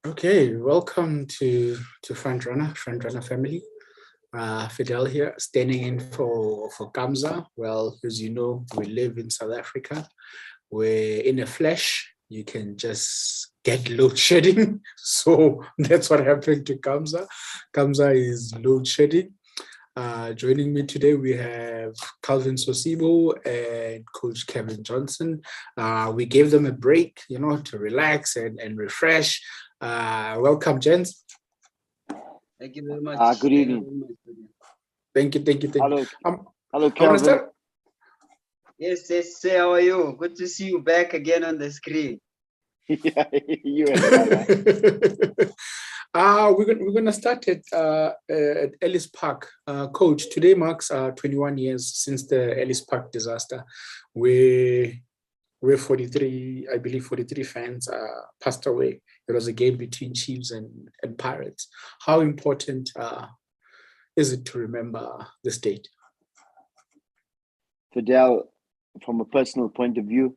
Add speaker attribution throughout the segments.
Speaker 1: Okay, welcome to Frontrunner family. Fidel here, standing in for Kamza. Well, as you know, we live in South Africa, where in a flash you can just get load shedding. So that's what happened to Kamza. Kamza is load shedding. Joining me today, we have Calvin Sosibo and Coach Kevin Johnson. We gave them a break, to relax and refresh. Welcome, gents.
Speaker 2: Thank you very much.
Speaker 3: Good evening.
Speaker 1: Thank you.
Speaker 3: Hello,
Speaker 1: I
Speaker 3: Calvin.
Speaker 1: want to start.
Speaker 2: Yes, say, how are you? Good to see you back again on the screen.
Speaker 3: Yeah, you and
Speaker 1: We're gonna start at Ellis Park. Coach, today marks 21 years since the Ellis Park disaster, where 43, I believe 43 fans passed away. It was a game between Chiefs and Pirates. How important is it to remember this date?
Speaker 3: Fidel, from a personal point of view,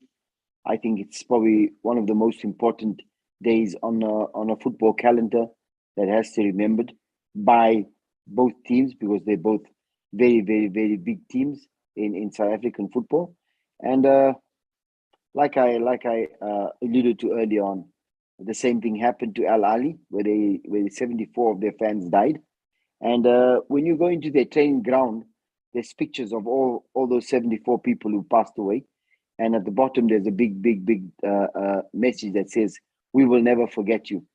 Speaker 3: I think it's probably one of the most important days on a football calendar that has to be remembered by both teams, because they're both very, very, very big teams in South African football. And like I alluded to earlier on, the same thing happened to Al Ali, where 74 of their fans died. And when you go into their training ground, there's pictures of all those 74 people who passed away. And at the bottom, there's a big message that says, "We will never forget you."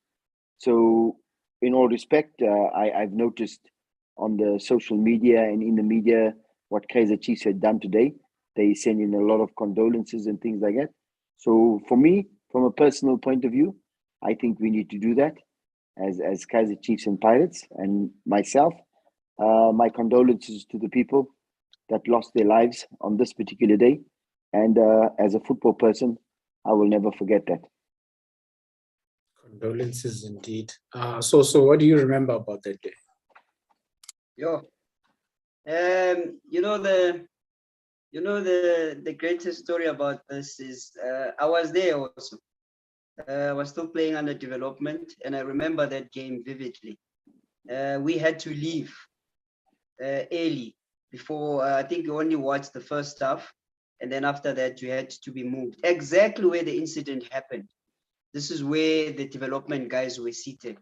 Speaker 3: So, in all respect, I've noticed on the social media and in the media what Kaizer Chiefs had done today. They send in a lot of condolences and things like that. So, for me, from a personal point of view, I think we need to do that as Kaizer Chiefs and Pirates. And myself, my condolences to the people that lost their lives on this particular day. And as a football person, I will never forget that.
Speaker 1: Condolences indeed. So what do you remember about that day?
Speaker 2: The greatest story about this is I was there also. I was still playing under development, and I remember that game vividly. We had to leave early before. I think we only watched the first half, and then after that, we had to be moved exactly where the incident happened. This is where the development guys were seated.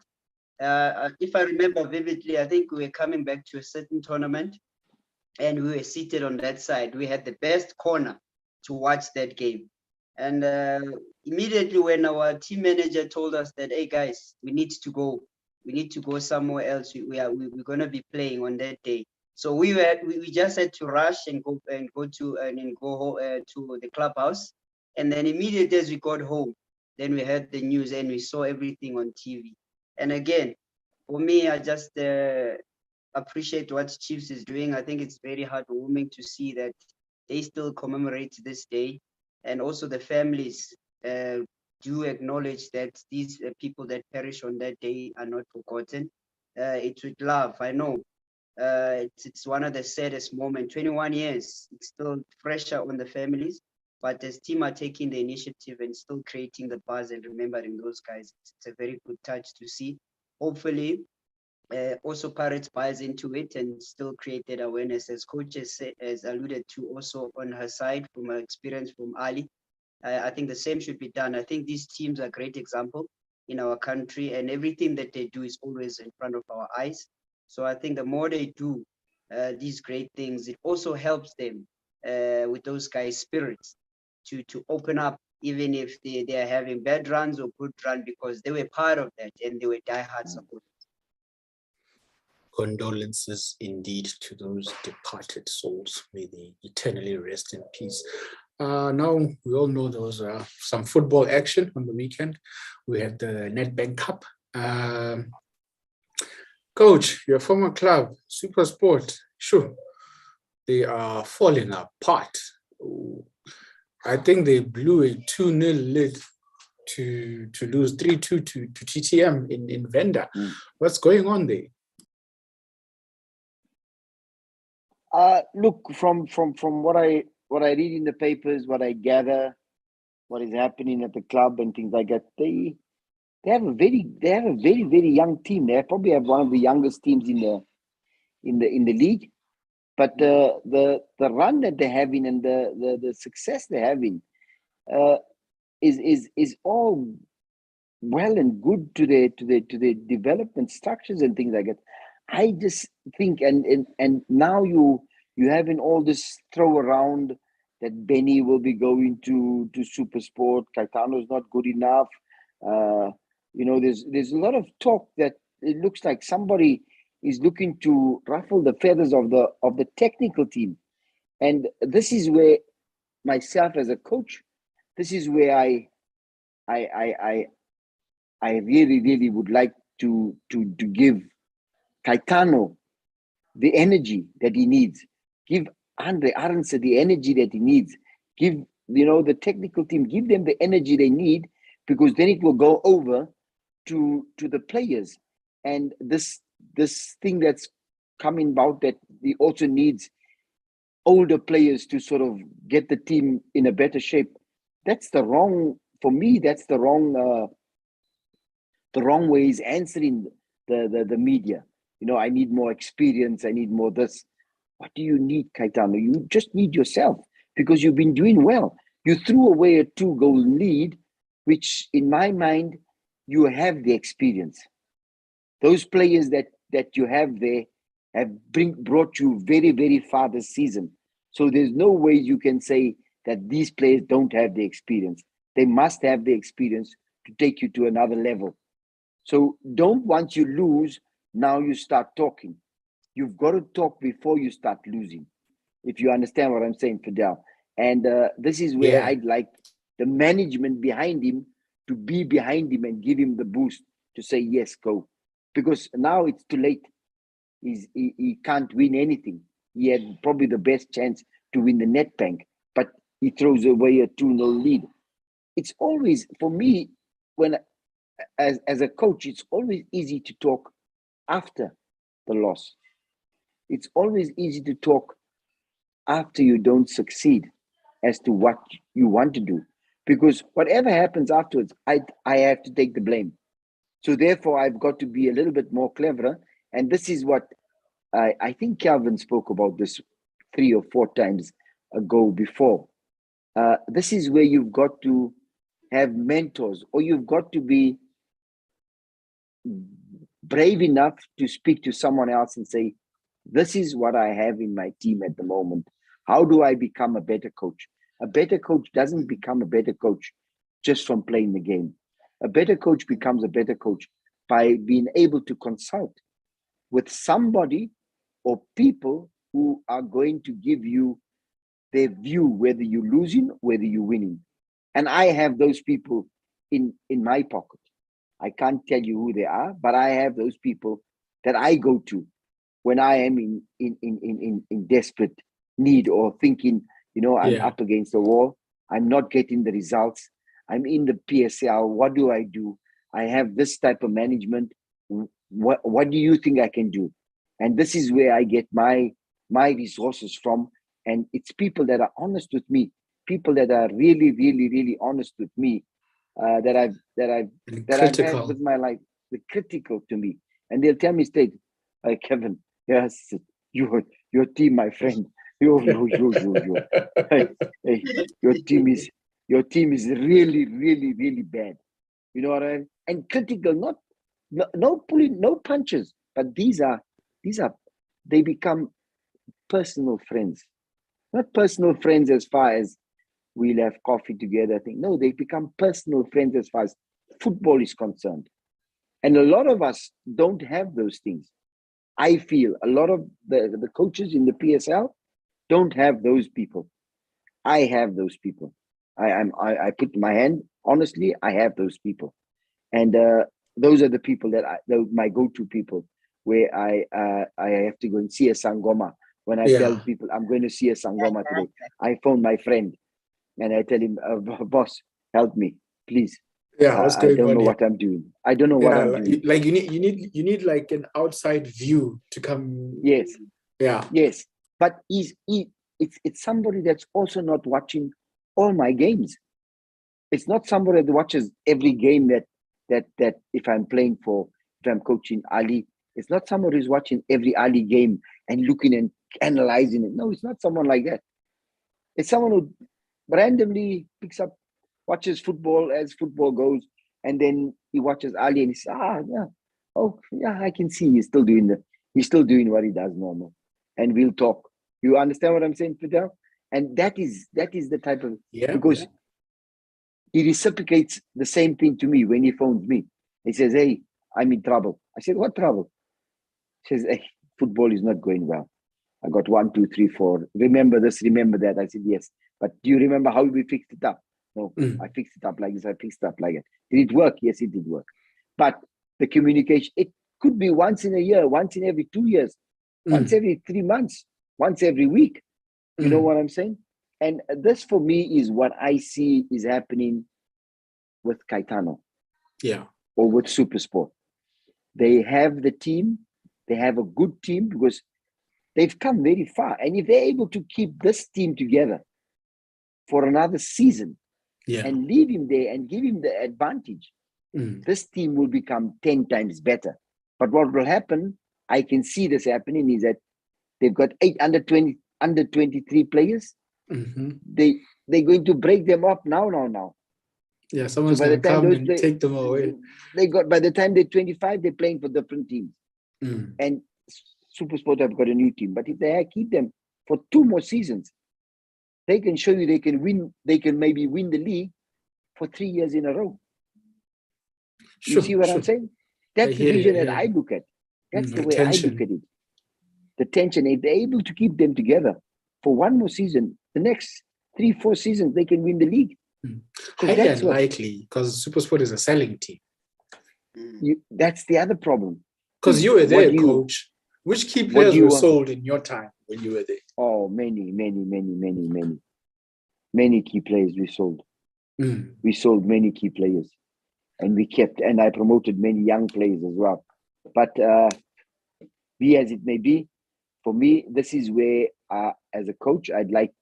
Speaker 2: If I remember vividly, I think we were coming back to a certain tournament, and we were seated on that side. We had the best corner to watch that game. And immediately when our team manager told us that, "Hey guys, we need to go somewhere else. We're gonna be playing on that day." So we just had to rush and go to the clubhouse. And then immediately as we got home, then we heard the news and we saw everything on TV. And again, for me, I just appreciate what Chiefs is doing. I think it's very heartwarming to see that they still commemorate this day. And also the families do acknowledge that these people that perish on that day are not forgotten. It's with love, I know. It's one of the saddest moments. 21 years, it's still pressure on the families, but this team are taking the initiative and still creating the buzz and remembering those guys. It's a very good touch to see. Hopefully, also Pirates buys into it and still create that awareness, as coaches has alluded to also on her side from her experience from Ali. I think the same should be done. I think these teams are a great example in our country, and everything that they do is always in front of our eyes. So I think the more they do these great things, it also helps them with those guys' spirits to open up, even if they are having bad runs or good run, because they were part of that and they were diehard supporters.
Speaker 1: Condolences indeed to those departed souls. May they eternally rest in peace. Now, we all know there was some football action on the weekend. We had the Nedbank Cup. Coach, your former club, Supersport, sure, they are falling apart. I think they blew a 2-0 lead to lose 3-2 to TTM in Venda. What's going on there?
Speaker 3: Look, from what I read in the papers, what I gather, what is happening at the club and things like that, they have a very young team. They probably have one of the youngest teams in the league. But the run that they're having and the success they're having is all well and good to the development structures and things like that. I just think, and now you having all this throw around that Benny will be going to Supersport. Caetano's not good enough. There's a lot of talk that it looks like somebody is looking to ruffle the feathers of the technical team, and this is where myself as a coach, this is where I really would like to give Caetano the energy that he needs. Give Andre Arendse the energy that he needs. Give the technical team, give them the energy they need, because then it will go over to the players. And this thing that's coming about, that he also needs older players to sort of get the team in a better shape. That's the wrong, for me, that's the wrong way he's answering the media. I need more experience, I need more this. What do you need, Caetano? You just need yourself, because you've been doing well. You threw away a 2-goal lead, which in my mind, you have the experience. Those players that you have there have brought you very, very far this season. So there's no way you can say that these players don't have the experience. They must have the experience to take you to another level. So don't, once you lose, now you start talking. You've got to talk before you start losing, if you understand what I'm saying, Fidel. And this is where I'd like the management behind him to be behind him and give him the boost to say, yes, go. Because now it's too late. He can't win anything. He had probably the best chance to win the Nedbank, but he throws away a 2-0 lead. It's always, for me, when as a coach, it's always easy to talk after the loss. It's always easy to talk after you don't succeed as to what you want to do. Because whatever happens afterwards, I have to take the blame. So therefore, I've got to be a little bit more cleverer. And this is what I think Calvin spoke about this 3 or 4 times ago before. This is where you've got to have mentors, or you've got to be brave enough to speak to someone else and say, this is what I have in my team at the moment. How do I become a better coach? A better coach doesn't become a better coach just from playing the game. A better coach becomes a better coach by being able to consult with somebody or people who are going to give you their view, whether you're losing, whether you're winning. And I have those people in my pocket. I can't tell you who they are, but I have those people that I go to when I am in desperate need, or thinking, I'm up against the wall. I'm not getting the results. I'm in the PSL. What do I do? I have this type of management. What do you think I can do? And this is where I get my resources from. And it's people that are honest with me, people that are really, really, really honest with me, that I've had with my life, the critical to me. And they'll tell me straight, Kevin, yes, your team, my friend, hey, your team is really, really, really bad. You know what I mean? And critical, no pulling, no punches, but these are they become personal friends. Not personal friends as far as we'll have coffee together. No, they become personal friends as far as football is concerned. And a lot of us don't have those things. I feel a lot of the coaches in the PSL don't have those people. I have those people. I put my hand, honestly, I have those people. And those are the people they're my go-to people, where I have to go and see a Sangoma. When I tell people I'm going to see a Sangoma today, I phone my friend and I tell him, boss, help me, please. I don't know what I'm doing. I don't know what I'm doing.
Speaker 1: Like you need like an outside view to come.
Speaker 3: Yes.
Speaker 1: Yeah.
Speaker 3: Yes. But it's somebody that's also not watching all my games. It's not somebody that watches every game that that if I'm coaching Ali, it's not someone who's watching every Ali game and looking and analyzing it. No, it's not someone like that. It's someone who randomly picks up, watches football as football goes, and then he watches Ali and he says, I can see he's still doing what he does normal. And we'll talk. You understand what I'm saying, Fidel? And that is the type of, because he reciprocates the same thing to me when he phones me. He says, hey, I'm in trouble. I said, what trouble? He says, hey, football is not going well. I got 1, 2, 3, 4. Remember this, remember that. I said, yes. But do you remember how we fixed it up? No, I fixed it up like this. I fixed it up like that. Did it work? Yes, it did work. But the communication, it could be once in a year, once in every 2 years, once every 3 months, once every week. You know what I'm saying? And this for me is what I see is happening with Caetano.
Speaker 1: Yeah.
Speaker 3: Or with Supersport. They have the team. They have a good team because they've come very far. And if they're able to keep this team together for another season and leave him there and give him the advantage, this team will become 10 times better. But what will happen, I can see this happening, is that they've got 8 under 23 players. They're going to break them up now.
Speaker 1: Yeah, someone's going to come and take them away.
Speaker 3: By the time they're 25, they're playing for different teams. And Supersport have got a new team. But if they keep them for 2 more seasons, they can show you they can win. They can maybe win the league for 3 years in a row. You see what I'm saying? That's the vision that I look at. That's the way I look at it. The tension, if they're able to keep them together for 1 more season, the next 3, 4 seasons, they can win the league.
Speaker 1: Highly unlikely, because Supersport is a selling team.
Speaker 3: That's the other problem.
Speaker 1: Because you were there, coach. Which key players were sold in your time when you were there?
Speaker 3: Oh, many key players we sold. We sold many key players. And we kept, and I promoted many young players as well. But be as it may be, for me, this is where, as a coach, I'd like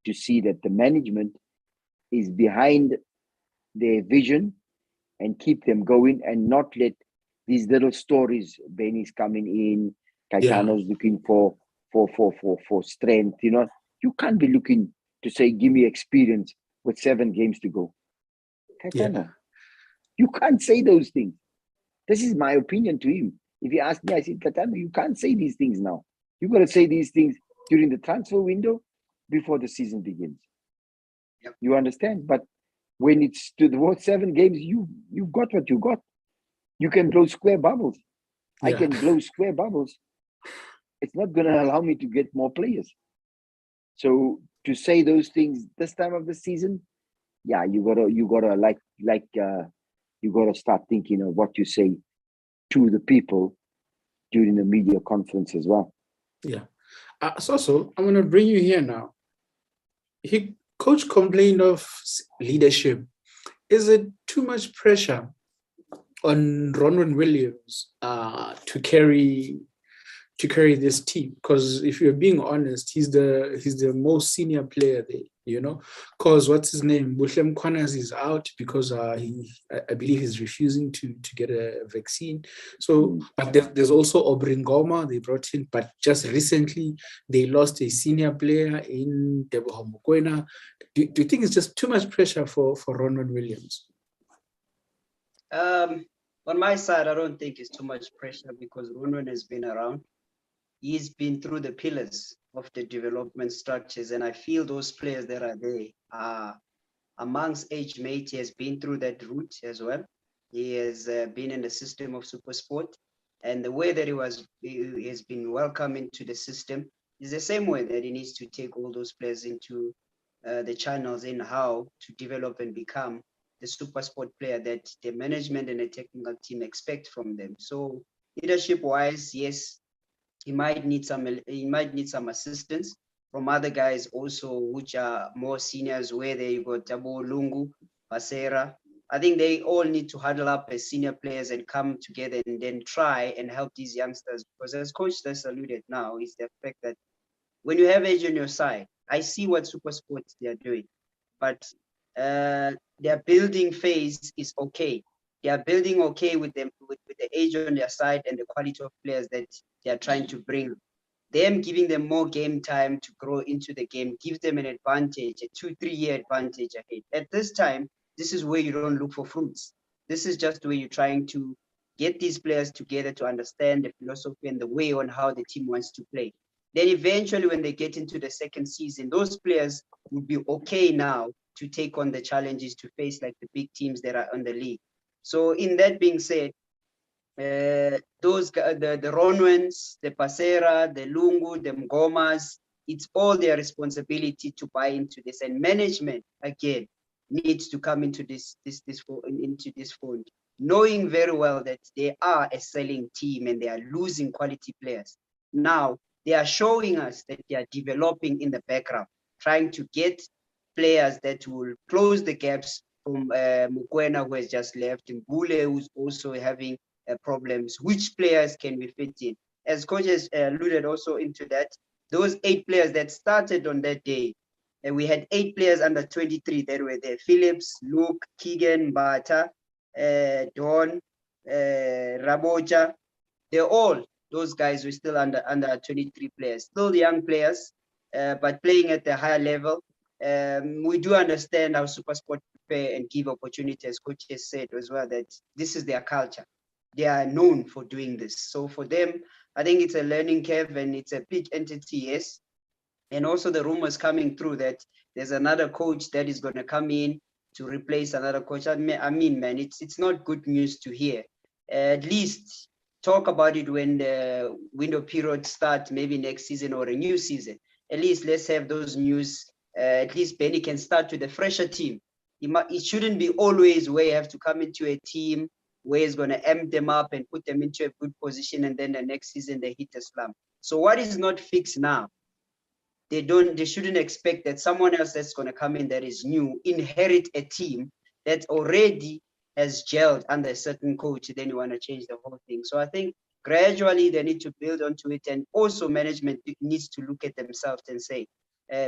Speaker 3: to see that the management is behind their vision and keep them going and not let these little stories, Benny's coming in, Caetano's looking for strength, You can't be looking to say, give me experience with 7 games to go. Caetano, you can't say those things. This is my opinion to him. If you ask me, I said, Caetano, you can't say these things now. You've got to say these things during the transfer window before the season begins. You understand? But when it's to the 7 games, you've got what you got. You can blow square bubbles. I can blow square bubbles. It's not going to allow me to get more players. So to say those things this time of the season, you gotta start thinking of what you say to the people during the media conference as well.
Speaker 1: So I'm going to bring you here now. Coach complained of leadership. Is it too much pressure on Ronwen Williams to carry this team? Because if you're being honest, he's the most senior player there, because what's his name? Bushem Kwanas is out because I believe he's refusing to get a vaccine. So, but there's also Obringoma they brought in, but just recently they lost a senior player in Teboho Mokoena. Do you think it's just too much pressure for Ronwen Williams?
Speaker 2: On my side, I don't think it's too much pressure because Ronwen has been around. He's been through the pillars of the development structures, and I feel those players that are there are amongst age mate. He has been through that route as well. He has been in the system of Supersport, and the way that he has been welcomed into the system is the same way that he needs to take all those players into the channels in how to develop and become the Supersport player that the management and the technical team expect from them. So leadership-wise, yes, he might need some assistance from other guys also, which are more seniors, where they got Tabo Lungu, Basera. I think they all need to huddle up as senior players and come together and then try and help these youngsters. Because as Coach just alluded now, is the fact that when you have age on your side, I see what Supersports they are doing, but their building phase is okay. They are building okay with them with the age on their side and the quality of players that they are trying to bring. Them giving them more game time to grow into the game gives them an advantage, a 2-3 year advantage ahead. At this time, this is where you don't look for fruits. This is just where you're trying to get these players together to understand the philosophy and the way on how the team wants to play. Then eventually, when they get into the second season, those players will be okay now to take on the challenges to face like the big teams that are on the league. So in that being said, the Ronwens, the Pasera, the Lungu, the Mgomas, it's all their responsibility to buy into this. And management, again, needs to come into this fold, knowing very well that they are a selling team and they are losing quality players. Now, they are showing us that they are developing in the background, trying to get players that will close the gaps from Mukwena, who has just left, and Mbule, who's also having problems. Which players can we fit in? As coaches alluded also into that, those 8 players that started on that day, and we had 8 players under 23 that were there: Phillips, Luke, Keegan, Bata, Don, Raboja. Those guys were still under 23 players, still young players, but playing at the higher level. We do understand how Supersport prepare and give opportunity, as coaches said as well, that this is their culture. They are known for doing this. So for them, I think it's a learning curve and it's a big entity, yes. And also the rumors coming through that there's another coach that is going to come in to replace another coach. I mean, man, it's not good news to hear. At least talk about it when the window period starts, maybe next season or a new season. At least let's have those news. At least Benny can start with a fresher team. It shouldn't be always where you have to come into a team where he's going to amp them up and put them into a good position, and then the next season they hit a slump. So what is not fixed now, they shouldn't expect that someone else that's going to come in that is new inherit a team that already has gelled under a certain coach, then you want to change the whole thing. So I think gradually they need to build onto it, and also management needs to look at themselves and say,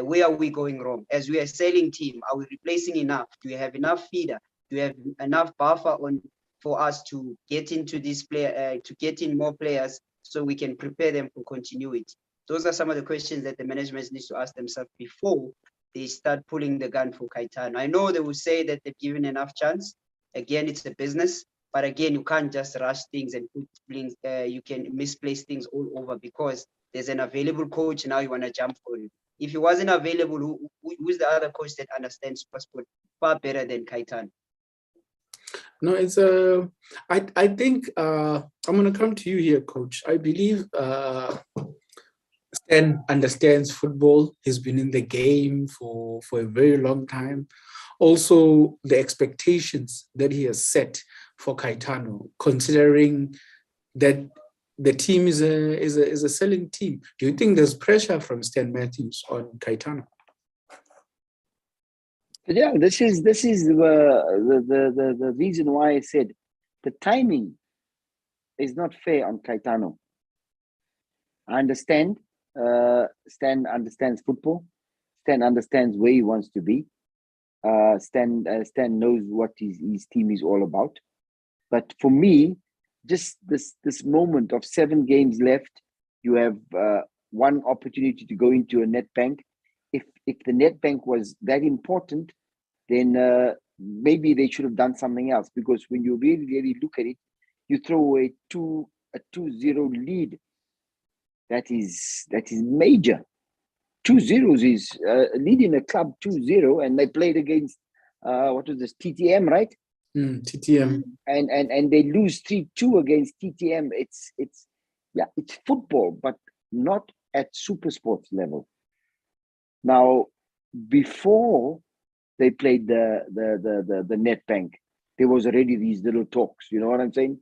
Speaker 2: where are we going wrong? As we are selling team, are we replacing enough? Do we have enough feeder? Do we have enough buffer on for us to get into this player, to get in more players so we can prepare them for continuity? Those are some of the questions that the management needs to ask themselves before they start pulling the gun for Caetano. I know they will say that they've given enough chance. Again, it's a business, but again, you can't just rush things and put things, you can misplace things all over because there's an available coach, now you want to jump for him. If he wasn't available, who's the other coach that understands Supersport far better than Caetano?
Speaker 1: No, it's I think I'm gonna come to you here, coach. I believe Stan understands football. He's been in the game for a very long time. Also, the expectations that he has set for Caetano, considering that the team is a selling team. Do you think there's pressure from Stan Matthews on Caetano?
Speaker 3: Yeah, this is the reason why I said the timing is not fair on Caetano. I understand. Stan understands football. Stan understands where he wants to be. Stan knows what his team is all about. But for me, just this moment of 7 games left, you have one opportunity to go into a Nedbank. If the Nedbank was that important, then maybe they should have done something else. Because when you really look at it, you throw away a 2-0 lead. That is major. 2-0 is leading a club 2-0, and they played against what was this, TTM, right?
Speaker 1: TTM.
Speaker 3: And they lose 3-2 against TTM. It's football, but not at Supersport level. Now, before they played the Nedbank, there was already these little talks. You know what I'm saying?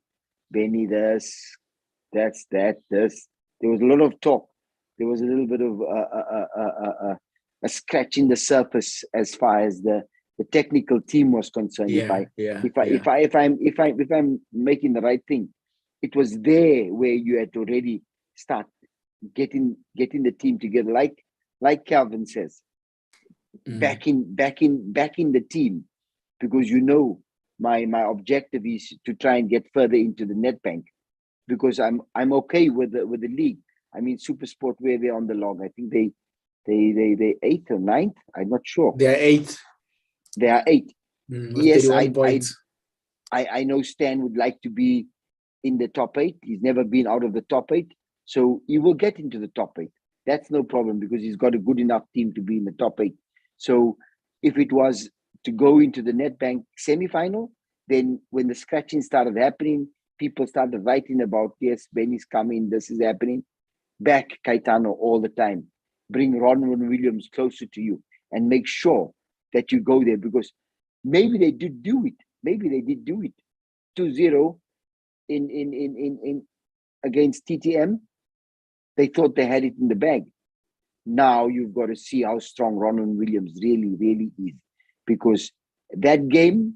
Speaker 3: Benny, this. There was a lot of talk. There was a little bit of a scratch in the surface as far as the technical team was concerned. If I'm making the right thing, it was there where you had to already start getting the team together, like Calvin says, back in the team, because you know my objective is to try and get further into the Nedbank, because I'm okay with the league. I mean, Supersport, where they're on the log, I think they 8th or 9th. I'm not sure.
Speaker 1: They are 8th.
Speaker 3: They are 8th.
Speaker 1: With
Speaker 3: Yes,
Speaker 1: 31 points.
Speaker 3: I know Stan would like to be in the top 8. He's never been out of the top 8, so he will get into the top 8. That's no problem, because he's got a good enough team to be in the top 8. So if it was to go into the Nedbank semi-final, then when the scratching started happening, people started writing about, yes, Benny's coming, this is happening. Back Caetano all the time. Bring Ronwen Williams closer to you and make sure that you go there, because maybe they did do it. Maybe they did do it. 2-0 in against TTM. They thought they had it in the bag. Now you've got to see how strong Ronwen Williams really, really is. Because that game,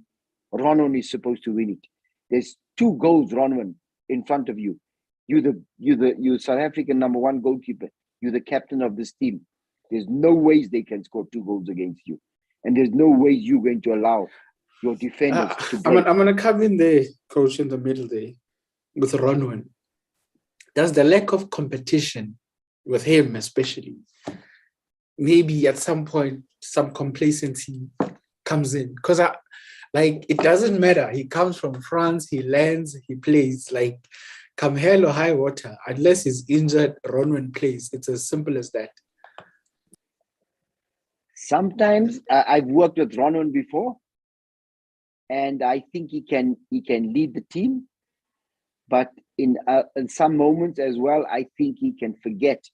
Speaker 3: Ronwen is supposed to win it. There's 2 goals, Ronwen, in front of you. You're South African #1 goalkeeper. You're the captain of this team. There's no ways they can score 2 goals against you. And there's no way you're going to allow your defenders to break.
Speaker 1: I'm going to come in there, coach, in the middle there with Ronwen. Does the lack of competition with him especially, maybe at some point, some complacency comes in? Because it doesn't matter. He comes from France, he lands, he plays. Like, come hell or high water, unless he's injured, Ronwen plays. It's as simple as that.
Speaker 3: Sometimes I've worked with Ronwen before, and I think he can lead the team. But in some moments as well, I think he can forget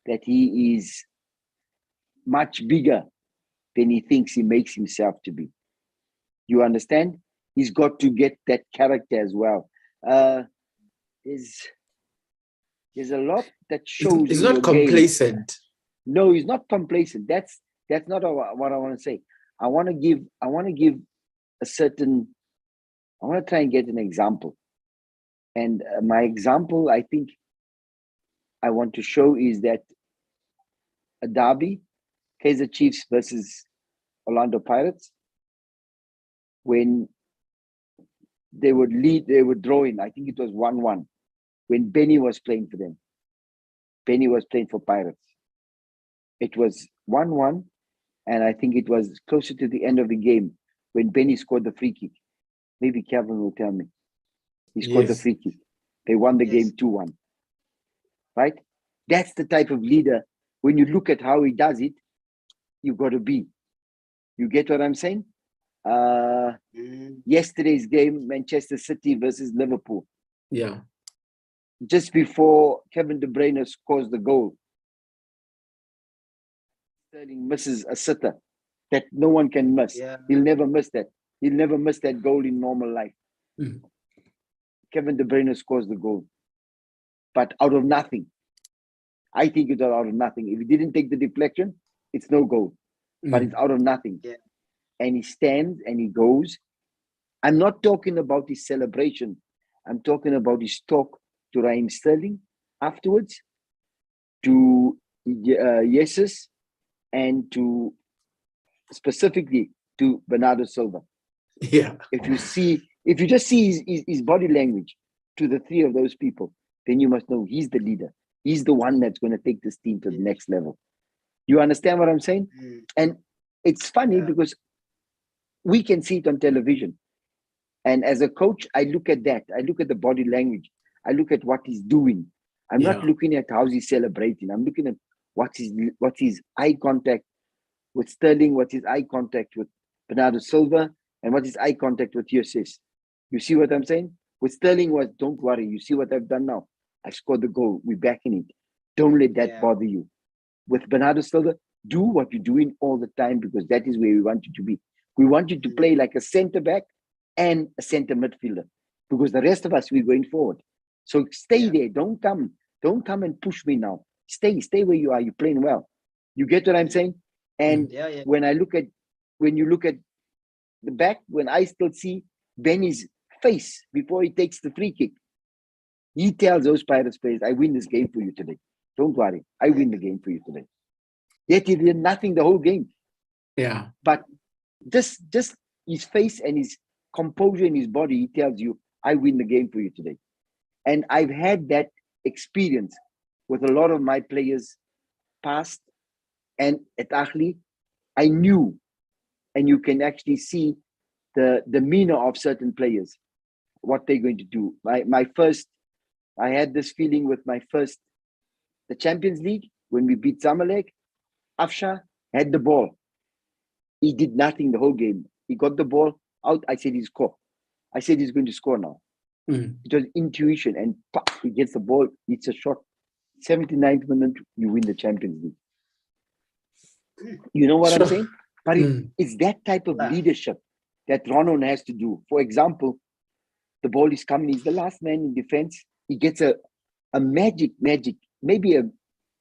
Speaker 3: that he is much bigger than he thinks he makes himself to be. You understand? He's got to get that character as well. There's a lot that shows.
Speaker 1: He's not complacent.
Speaker 3: Game. No, he's not complacent. That's not what I want to say. I want to give a certain. I want to try and get an example, and my example, I think, I want to show is that a derby, Kaizer Chiefs versus Orlando Pirates, when they would lead, they were drawing. I think it was 1-1 when Benny was playing for them. Benny was playing for Pirates. It was 1-1, and I think it was closer to the end of the game when Benny scored the free kick. Maybe Kevin will tell me. He scored the free kick. They won the game 2-1. Right? That's the type of leader. When you look at how he does it, you've got to be. You get what I'm saying? Yesterday's game, Manchester City versus Liverpool.
Speaker 1: Yeah.
Speaker 3: Just before Kevin De Bruyne scores the goal, Sterling misses a sitter that no one can miss.
Speaker 2: Yeah.
Speaker 3: He'll never miss that. He'll never miss that goal in normal life. Kevin De Bruyne scores the goal. But out of nothing. I think it's out of nothing. If he didn't take the deflection, it's no goal. But it's out of nothing.
Speaker 2: Yeah.
Speaker 3: And he stands and he goes. I'm not talking about his celebration. I'm talking about his talk to Raheem Sterling afterwards, to Jesus, and to specifically to Bernardo Silva.
Speaker 1: Yeah.
Speaker 3: If you just see his body language to the 3 of those people, then you must know he's the leader. He's the one that's going to take this team to the next level. You understand what I'm saying? And it's funny because we can see it on television. And as a coach, I look at that. I look at the body language. I look at what he's doing. I'm not looking at how he's celebrating. I'm looking at what's his eye contact with Sterling, what's his eye contact with Bernardo Silva, and what's his eye contact with Jesus. You see what I'm saying? With Sterling was, don't worry. You see what I've done now? I scored the goal. We're backing it. Don't let that bother you. With Bernardo Silva, do what you're doing all the time, because that is where we want you to be. We want you to play like a centre back and a centre midfielder, because the rest of us, we're going forward. So stay there. Don't come and push me now. Stay where you are. You're playing well. You get what I'm saying? And when you look at the back, when I still see Benny's face before he takes the free kick, he tells those Pirates players, I win this game for you today. Don't worry. I win the game for you today. Yet he did nothing the whole game.
Speaker 1: Yeah.
Speaker 3: But just his face and his composure in his body, he tells you, I win the game for you today. And I've had that experience with a lot of my players past, and at Ahli, I knew, and you can actually see the demeanor of certain players, what they're going to do. I had this feeling with the Champions League, when we beat Zamalek. Afsha had the ball. He did nothing the whole game. He got the ball out. I said, he's going to score now.
Speaker 1: Mm.
Speaker 3: It was intuition, and he gets the ball, it's a shot. 79th minute, you win the Champions League. You know what I'm saying? But it's that type of leadership that Ronon has to do. For example, the ball is coming, he's the last man in defense. He gets a magic, maybe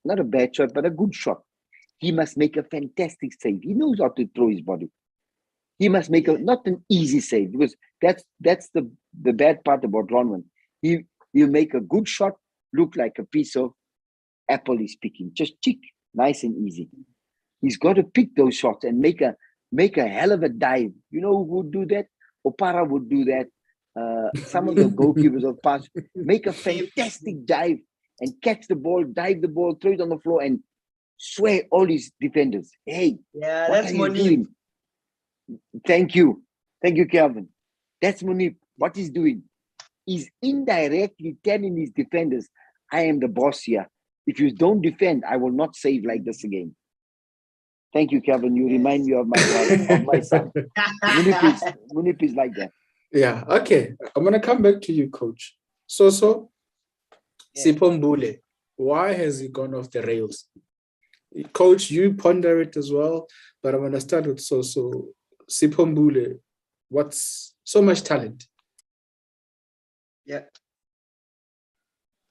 Speaker 3: not a bad shot, but a good shot. He must make a fantastic save. He knows how to throw his body. He must make not an easy save, because that's the bad part about Ronon. He'll make a good shot look like a piece of apple he's picking. Just chick, nice and easy. He's got to pick those shots and make a hell of a dive. You know who would do that? Opara would do that. Some of the goalkeepers of past make a fantastic dive and catch the ball, dive the ball, throw it on the floor, and swear all his defenders. Hey,
Speaker 2: that's Munib.
Speaker 3: Thank you, Kelvin. That's Munib. What he's doing, he's indirectly telling his defenders, I am the boss here. If you don't defend, I will not save like this again. Thank you, Kelvin. You remind me of my brother, of my son. Munip is like that.
Speaker 1: Yeah, okay. I'm going to come back to you, Coach. Sipho Mbule, why has he gone off the rails? Coach, you ponder it as well, but I'm going to start with Sipho Mbule. What's so much talent?
Speaker 2: Yeah.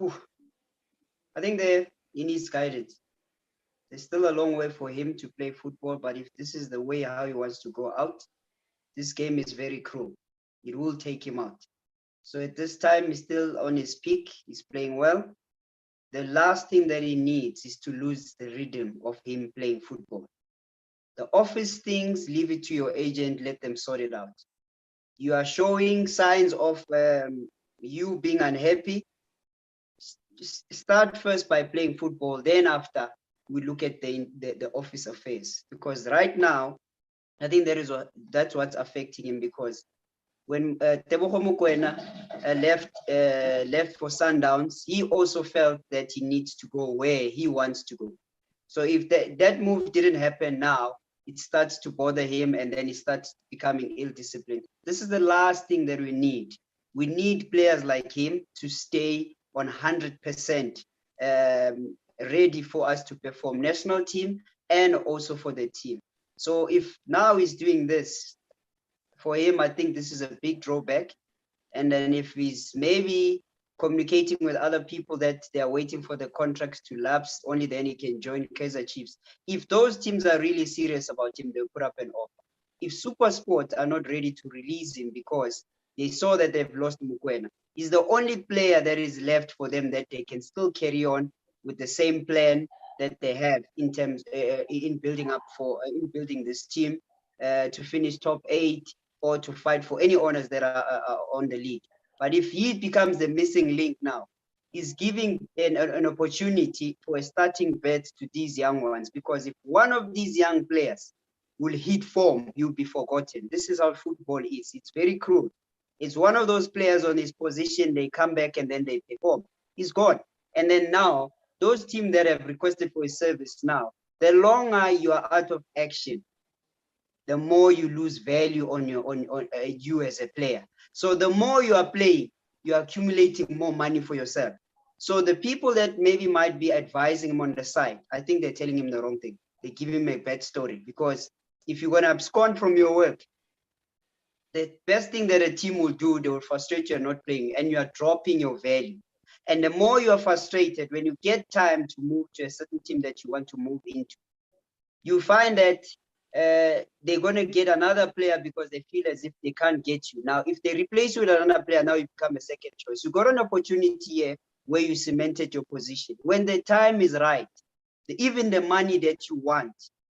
Speaker 2: I think he needs guidance. There's still a long way for him to play football, but if this is the way how he wants to go out, this game is very cruel. It will take him out. So at this time, he's still on his peak. He's playing well. The last thing that he needs is to lose the rhythm of him playing football. The office things, leave it to your agent, let them sort it out. You are showing signs of you being unhappy. Start first by playing football, then after we look at the office affairs, because right now I think that's what's affecting him, because when Tebogo Mokoena left for Sundowns, he also felt that he needs to go where he wants to go. So if that move didn't happen now, it starts to bother him, and then he starts becoming ill-disciplined. This is the last thing that we need. We need players like him to stay 100% ready for us to perform national team and also for the team. So if now he's doing this, for him, I think this is a big drawback. And then if he's maybe communicating with other people that they are waiting for the contracts to lapse, only then he can join Kaizer Chiefs. If those teams are really serious about him, they'll put up an offer. If Supersport are not ready to release him because they saw that they've lost Mokoena, he's the only player that is left for them that they can still carry on with the same plan that they have in terms in building this team to finish top 8 or to fight for any honors that are on the league. But if he becomes the missing link now, he's giving an opportunity for a starting bet to these young ones, because if one of these young players will hit form, you'll be forgotten. This is how football is. It's very cruel. It's one of those players on his position, they come back and then they perform. He's gone. And then now, those teams that have requested for his service now, the longer you are out of action, the more you lose value on you as a player. So the more you are playing, you are accumulating more money for yourself. So the people that maybe might be advising him on the side, I think they're telling him the wrong thing. They give him a bad story, because if you're going to abscond from your work, the best thing that a team will do, they will frustrate you not playing, and you are dropping your value. And the more you are frustrated, when you get time to move to a certain team that you want to move into, you find that they're going to get another player because they feel as if they can't get you. Now, if they replace you with another player, now you become a second choice. You got an opportunity here where you cemented your position. When the time is right, even the money that you want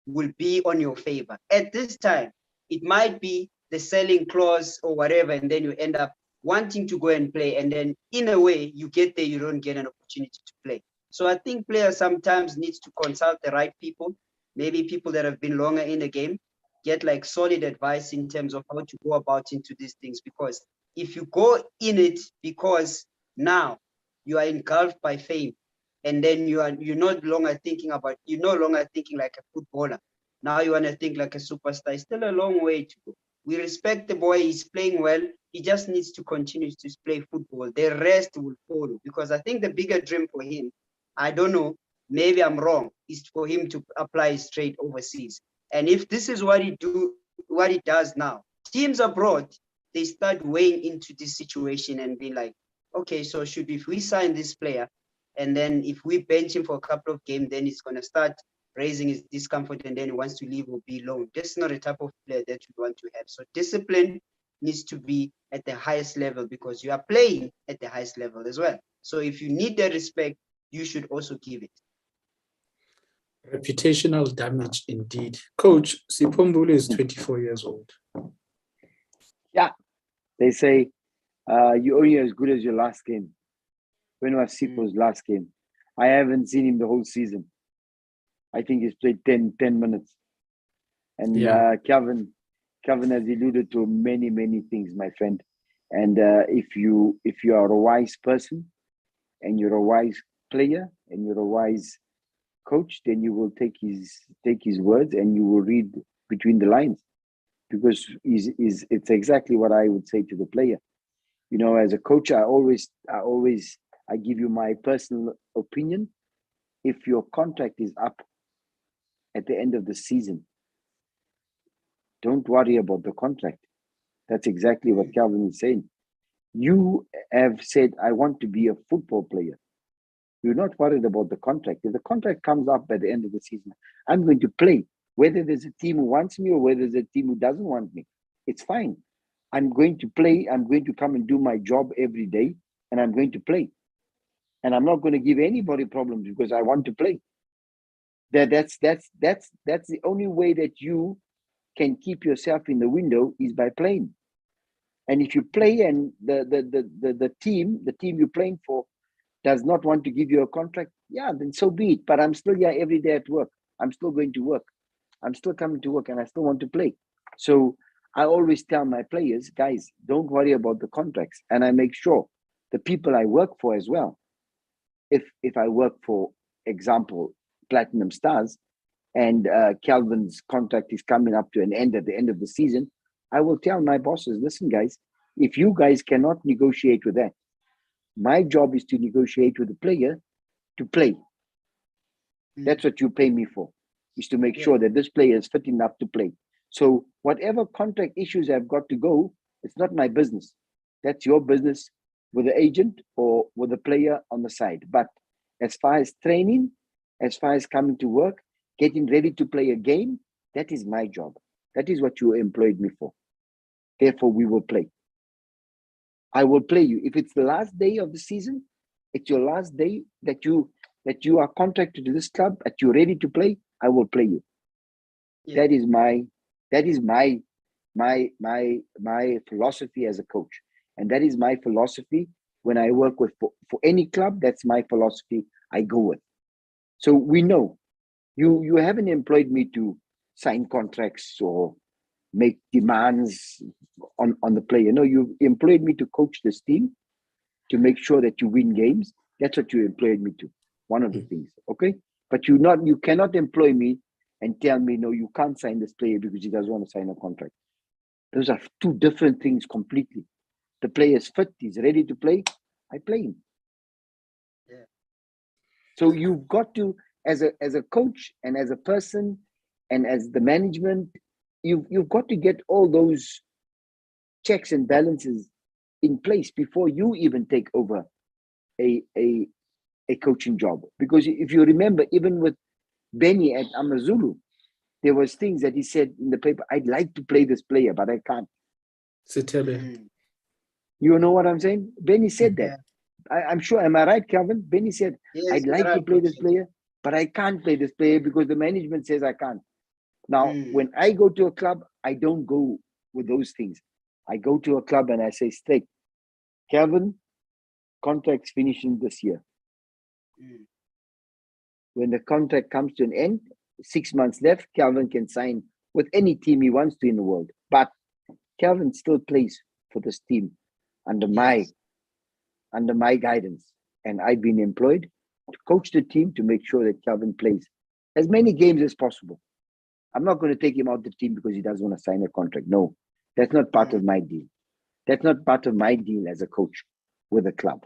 Speaker 2: will be on your favor. At this time, it might be the selling clause or whatever, and then you end up wanting to go and play, and then in a way you get there, you don't get an opportunity to play. So I think players sometimes need to consult the right people, maybe people that have been longer in the game, get like solid advice in terms of how to go about into these things. Because if you go in it because now you are engulfed by fame, and then you're no longer thinking like a footballer. Now you want to think like a superstar. It's still a long way to go. We respect the boy, he's playing well. He just needs to continue to play football. The rest will follow, because I think the bigger dream for him, I don't know, maybe I'm wrong, is for him to apply straight overseas. And if this is what he does now, teams abroad, they start weighing into this situation and be like, okay, so if we sign this player, and then if we bench him for a couple of games, then he's going to start raising his discomfort, and then he wants to leave or be loaned. This is not a type of player that you want to have. So discipline needs to be at the highest level, because you are playing at the highest level as well. So if you need that respect, you should also give it.
Speaker 1: Reputational damage indeed. Coach, Sipho Mbule is 24 years old.
Speaker 3: Yeah, they say you're only as good as your last game. When was Sipho's last game? I haven't seen him the whole season. I think he's played 10 minutes. And Calvin has alluded to many, many things, my friend. And if you are a wise person, and you're a wise player, and you're a wise coach, then you will take his words and you will read between the lines, because it's exactly what I would say to the player. You know, as a coach, I give you my personal opinion. If your contract is up at the end of the season, don't worry about the contract. That's exactly what Calvin is saying. You have said, I want to be a football player. You're not worried about the contract. If the contract comes up at the end of the season, I'm going to play. Whether there's a team who wants me or whether there's a team who doesn't want me, it's fine. I'm going to play. I'm going to come and do my job every day, and I'm going to play. And I'm not going to give anybody problems because I want to play. That's the only way that you can keep yourself in the window, is by playing. And if you play and the team you're playing for does not want to give you a contract, yeah, then so be it. But I'm still here every day at work. I'm still going to work. I'm still coming to work, and I still want to play. So I always tell my players, guys, don't worry about the contracts. And I make sure the people I work for as well, if I work for example, Platinum Stars, and Calvin's contract is coming up to an end at the end of the season, I will tell my bosses, listen, guys, if you guys cannot negotiate with that, my job is to negotiate with the player to play. That's what you pay me for, is to make sure that this player is fit enough to play. So whatever contract issues I've got to go, it's not my business. That's your business with the agent or with the player on the side. But as far as training, as far as coming to work, getting ready to play a game, that is my job. That is what you employed me for. Therefore, we will play. I will play you. If it's the last day of the season, it's your last day that you are contracted to this club, that you're ready to play, I will play you. Yeah. That is my philosophy as a coach. And that is my philosophy when I work with for any club. That's my philosophy I go with. So we know you haven't employed me to sign contracts or make demands on the player. No, you employed me to coach this team, to make sure that you win games. That's what you employed me to. One of the things, okay? But you cannot employ me and tell me, no, you can't sign this player because he doesn't want to sign a contract. Those are two different things completely. The player is fit, he's ready to play, I play him.
Speaker 2: Yeah.
Speaker 3: So you've got to, as a coach and as a person and as the management, you've got to get all those checks and balances in place before you even take over a coaching job. Because if you remember, even with Benny at Amazulu, there was things that he said in the paper, I'd like to play this player, but I can't. You know what I'm saying? Benny said that. I'm sure, am I right, Calvin? Benny said, yes, I'd like to play this player, but I can't play this player because the management says I can't. Now, when I go to a club, I don't go with those things. I go to a club and I say, straight, Calvin, contract's finishing this year. When the contract comes to an end, 6 months left, Calvin can sign with any team he wants to in the world. But Calvin still plays for this team under my guidance. And I've been employed to coach the team to make sure that Calvin plays as many games as possible. I'm not going to take him out of the team because he doesn't want to sign a contract. No, that's not part of my deal. That's not part of my deal as a coach with a club.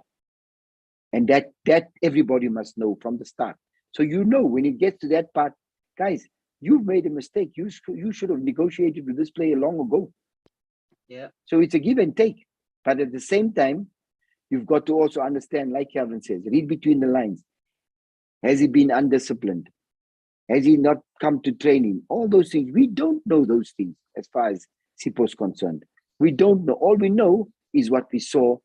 Speaker 3: And that everybody must know from the start. So when it gets to that part, guys, you've made a mistake. You should have negotiated with this player long ago.
Speaker 2: Yeah.
Speaker 3: So it's a give and take. But at the same time, you've got to also understand, like Calvin says, read between the lines. Has he been undisciplined? Has he not come to training? All those things. We don't know those things as far as Sipho is concerned. We don't know. All we know is what we saw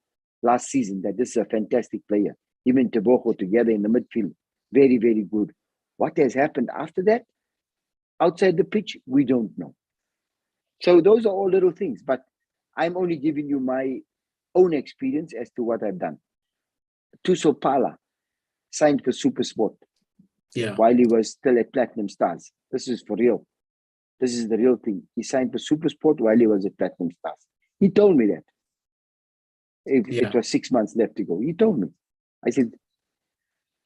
Speaker 3: last season, that this is a fantastic player. Him and Tebogo together in the midfield. Very, very good. What has happened after that? Outside the pitch, we don't know. So those are all little things. But I'm only giving you my own experience as to what I've done. Tuso Pala signed for Supersport while he was still at Platinum Stars. This is for real. This is the real thing. He signed for Supersport while he was at Platinum Stars. He told me that. It was 6 months left to go. He told me. I said,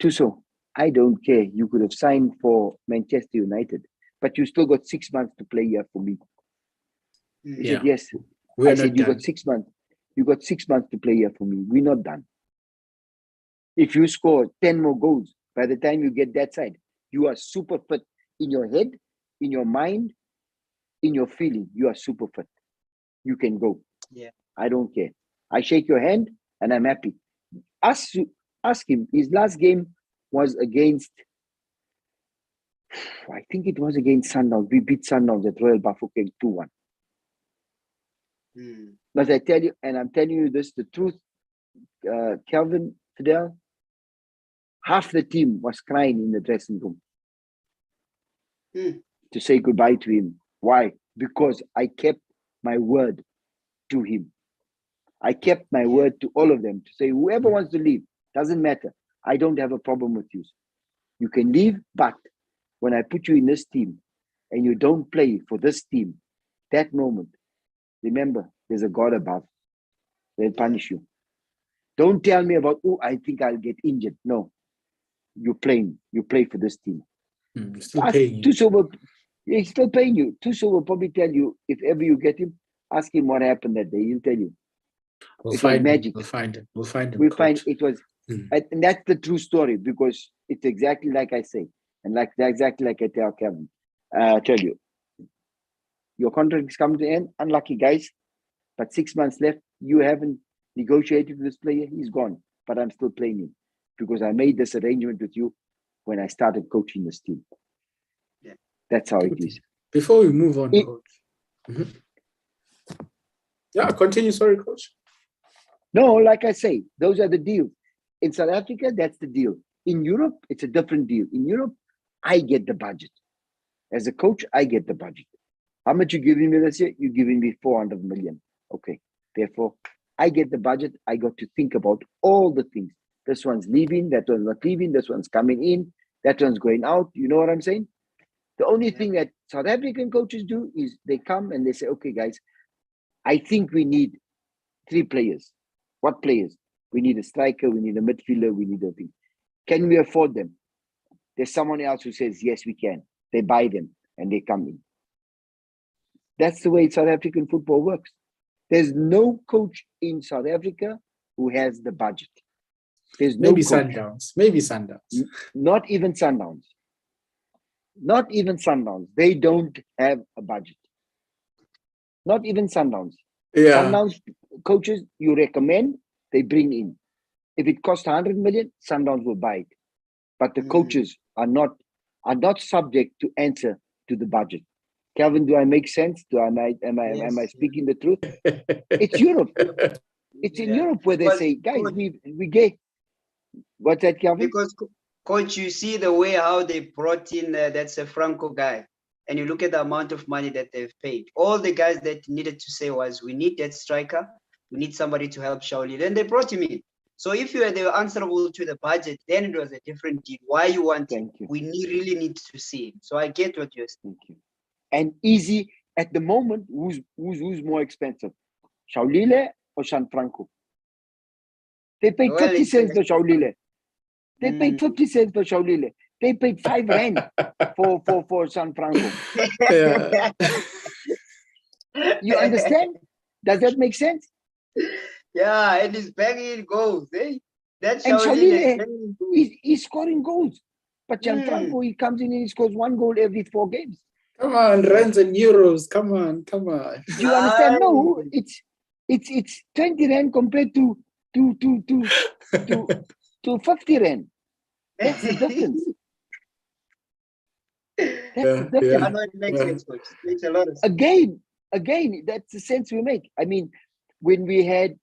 Speaker 3: Tuso, I don't care. You could have signed for Manchester United, but you still got 6 months to play here for me. He said, yes. I said, you got 6 months. You got 6 months to play here for me. We're not done. If you score 10 more goals, by the time you get that side, you are super fit in your head, in your mind, in your feeling. You are super fit. You can go.
Speaker 2: Yeah.
Speaker 3: I don't care. I shake your hand and I'm happy. Ask him. His last game was against, I think it was against Sundowns. We beat Sundowns at Royal Bafokeng 2-1. But I tell you, and I'm telling you this, the truth, Calvin, Fidel, half the team was crying in the dressing room to say goodbye to him. Why? Because I kept my word to him. I kept my word to all of them to say, whoever wants to leave, doesn't matter. I don't have a problem with you. You can leave, but when I put you in this team and you don't play for this team, that moment, remember, there's a God above. They'll punish you. Don't tell me about, I think I'll get injured. No. You're playing. You play for this team.
Speaker 1: Still paying you.
Speaker 3: He's still paying you. Tuso will probably tell you, if ever you get him, ask him what happened that day. He'll tell you.
Speaker 1: We'll
Speaker 3: it
Speaker 1: find
Speaker 3: was magic.
Speaker 1: We'll find him. We'll find him.
Speaker 3: We'll find it was, and that's the true story, because it's exactly like I say, and exactly like I tell Kevin. Tell you, your contract is coming to an end. Unlucky, guys, but 6 months left. You haven't negotiated with this player. He's gone, but I'm still playing him because I made this arrangement with you when I started coaching this team.
Speaker 2: Yeah,
Speaker 3: that's how it is.
Speaker 1: Before we move on, Coach. Yeah, continue. Sorry, Coach.
Speaker 3: No, like I say, those are the deals. In South Africa, that's the deal. In Europe, it's a different deal. In Europe, I get the budget. As a coach, I get the budget. How much you giving me this year? You're giving me 400 million. Okay. Therefore, I get the budget. I got to think about all the things. This one's leaving, that one's not leaving, this one's coming in, that one's going out. You know what I'm saying? The only thing that South African coaches do is they come and they say, okay, guys, I think we need 3 players. What players? We need a striker, we need a midfielder, we need a thing. Can we afford them? There's someone else who says, yes, we can. They buy them and they come in. That's the way South African football works. There's no coach in South Africa who has the budget. There's no
Speaker 1: Maybe
Speaker 3: coach.
Speaker 1: Sundowns. Maybe Sundowns.
Speaker 3: Not even Sundowns. Not even Sundowns. They don't have a budget. Not even Sundowns.
Speaker 1: Yeah.
Speaker 3: Sundowns coaches, you recommend, they bring in. If it costs 100 million, Sundowns will buy it. But the coaches are not subject to answer to the budget. Calvin, do I make sense? Am I speaking the truth? It's Europe. It's in Europe where they say, guys, we gave. What's that, Calvin?
Speaker 2: Because, Coach, you see the way how they brought in that's a Franco guy. and you look at the amount of money that they've paid. All the guys that needed to say was, we need that striker, we need somebody to help Shauli. Then they brought him in. So if they were answerable to the budget, then it was a different deal. Why you want him?
Speaker 3: Thank you.
Speaker 2: We really need to see him. So I get what you're saying.
Speaker 3: Thank you. And easy at the moment, who's more expensive? Shaulile or Gianfranco? They paid 50 cents for Shaulile. They paid 50 cents for Shaulile. They paid 5 rand for Gianfranco.
Speaker 1: Yeah.
Speaker 3: You understand? Does that make sense?
Speaker 2: Yeah, and he's banging goals. Eh? That
Speaker 3: And
Speaker 2: Shaulile
Speaker 3: Shaulile, he's scoring goals. But Gianfranco, he comes in and he scores 1 goal every 4 games.
Speaker 1: Come on, rands and euros. Come on, come on.
Speaker 3: Do you understand? No, it's 20 rand compared to 50 rand. That's the difference. That's the difference.
Speaker 2: I know it makes sense, coach. It makes a lot of sense.
Speaker 3: Again, that's the sense we make. I mean, when we had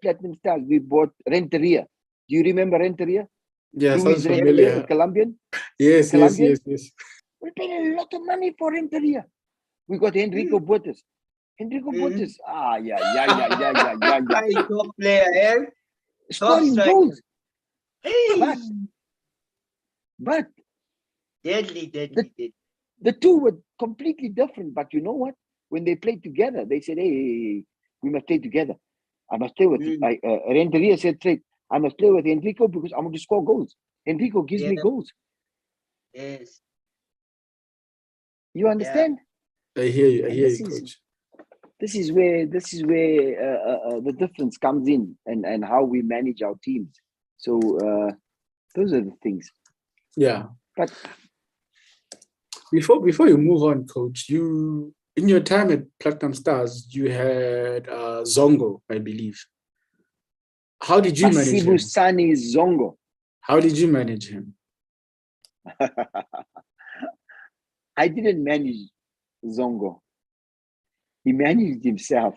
Speaker 3: Platinum Stars, we bought Renteria. Do you remember Renteria?
Speaker 1: Yeah, sounds
Speaker 3: Renteria,
Speaker 1: familiar.
Speaker 3: the Colombian?
Speaker 1: Yes,
Speaker 3: Colombian?
Speaker 1: yes.
Speaker 3: We paid a lot of money for Renteria. We got Enrico Botes. Enrico Botes. Yeah.
Speaker 2: Top player, eh?
Speaker 3: Scoring goals. But
Speaker 2: deadly.
Speaker 3: The two were completely different. But you know what? When they played together, they said, hey, we must play together. I must play with Renteria said straight, I must play with Enrico because I want to score goals. Enrico gives me goals.
Speaker 2: Yes.
Speaker 3: You understand?
Speaker 1: I hear you, coach.
Speaker 3: This is where the difference comes in, and how we manage our teams. So those are the things.
Speaker 1: Yeah.
Speaker 3: But
Speaker 1: before you move on, coach, you in your time at Platinum Stars, you had Zongo, I believe. How did you manage him?
Speaker 3: Sani Zongo.
Speaker 1: How did you manage him?
Speaker 3: I didn't manage Zongo. He managed himself.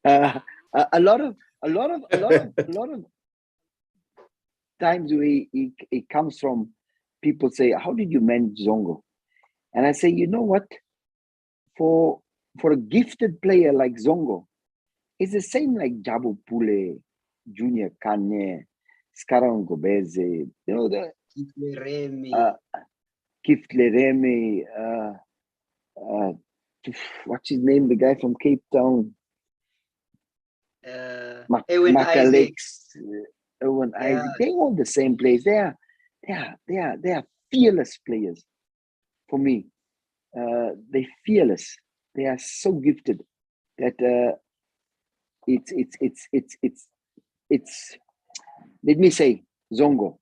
Speaker 3: A lot of times it comes from people say, "How did you manage Zongo?" And I say, you know what? For a gifted player like Zongo, it's the same like Jabu Pule, Junior Kanye, Skaran Gobeze, you know, the Kifle Remy, what's his name? The guy from Cape Town.
Speaker 2: Owen Isaac.
Speaker 3: Owen Isaac. They're all the same players. They are fearless players. For me, they're fearless. They are so gifted that it's. Let me say, Zongo.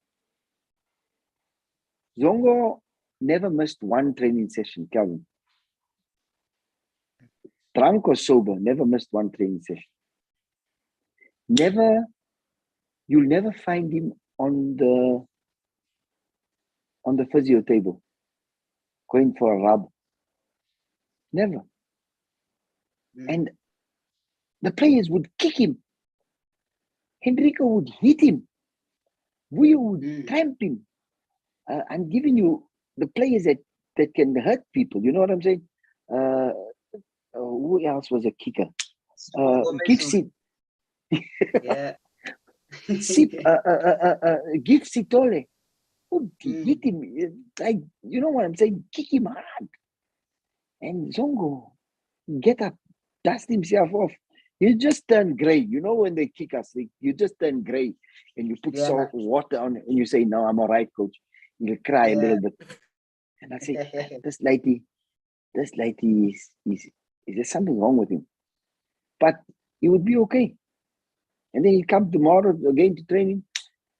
Speaker 3: Zongo never missed one training session, Calvin. Drunk or sober, never missed one training session. You'll never find him on the physio table going for a rub. Never. And the players would kick him. Henrico would hit him. We would tramp him. I'm giving you the players that can hurt people. You know what I'm saying? Who else was a kicker? Gifsy.
Speaker 2: Yeah.
Speaker 3: Gifsy Tole. Would hit him. Like, you know what I'm saying? Kick him hard. And Zongo, get up, dust himself off. You just turn grey. You know when they kick us, you just turn grey and you put salt water on it and you say, no, I'm all right, coach. You'll cry a little bit. And I say, this lady is there something wrong with him? But he would be okay. And then he'd come tomorrow again to training.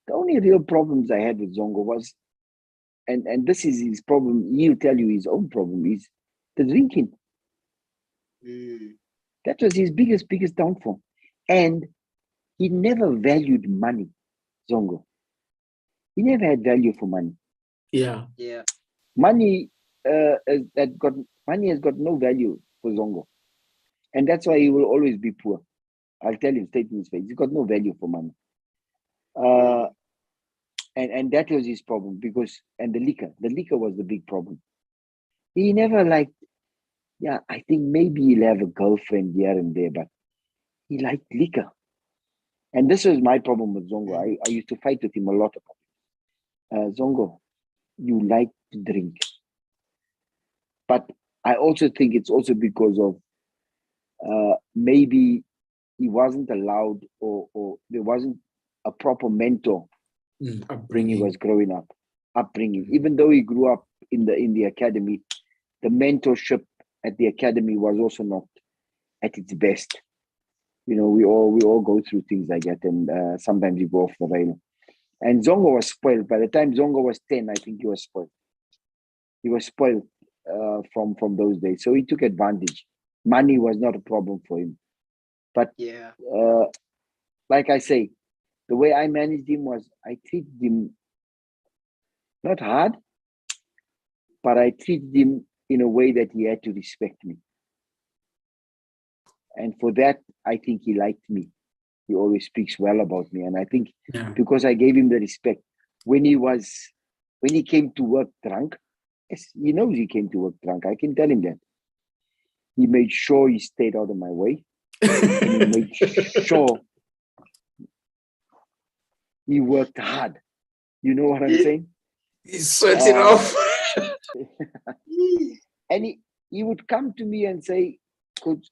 Speaker 3: The only real problems I had with Zongo was, and this is his problem, he'll tell you his own problem, is the drinking. That was his biggest downfall. And he never valued money, Zongo. He never had value for money.
Speaker 1: Yeah.
Speaker 3: Money has got no value for Zongo. And that's why he will always be poor. I'll tell him straight in his face. He's got no value for money. And that was his problem, because, and the liquor was the big problem. He never liked, yeah, I think maybe he'll have a girlfriend here and there, but he liked liquor. And this was my problem with Zongo. I used to fight with him a lot about it. Zongo, you like to drink. But I also think it's also because of maybe he wasn't allowed or there wasn't a proper mentor when he was growing up, upbringing. Even though he grew up in the academy, the mentorship at the academy was also not at its best. You know, we all go through things like that, and sometimes you go off the rail. And Zongo was spoiled. By the time Zongo was 10, I think he was spoiled. He was spoiled from those days. So he took advantage. Money was not a problem for him. But like I say, the way I managed him was I treated him not hard, but I treated him in a way that he had to respect me. And for that, I think he liked me. He always speaks well about me. And I think because I gave him the respect, when he came to work drunk, yes, he knows he came to work drunk. I can tell him that. He made sure he stayed out of my way. And he made sure he worked hard. You know what I'm saying?
Speaker 1: He's sweating off.
Speaker 3: And he would come to me and say, Coach,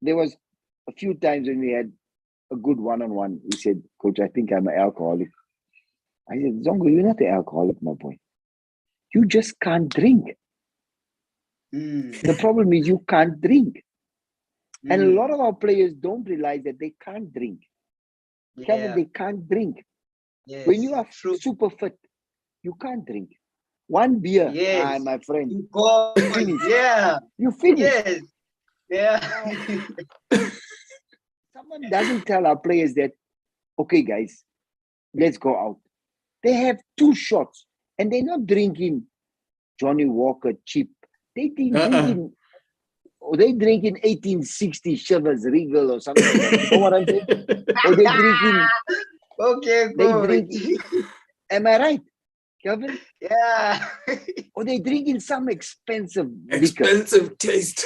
Speaker 3: there was a few times when we had a good one-on-one. He said, Coach, I think I'm an alcoholic. I said, Zongo, you're not an alcoholic, my boy. You just can't drink. The problem is you can't drink. And a lot of our players don't realize that they can't drink. Kevin, they can't drink.
Speaker 2: Yes,
Speaker 3: when you are super fit, you can't drink. One beer, my friend.
Speaker 2: You go,
Speaker 3: you finish.
Speaker 2: Yes. Yeah.
Speaker 3: Someone doesn't tell our players that, okay, guys, let's go out. They have 2 shots and they're not drinking Johnny Walker cheap. They drinking. Or they drinking 1860 Chivas Regal or something like that. You know what I'm saying? Or they drinking.
Speaker 2: Okay,
Speaker 3: good. They drinking. Am I right, Kelvin?
Speaker 2: Yeah.
Speaker 3: Or they drinking some expensive
Speaker 1: liquor. Taste.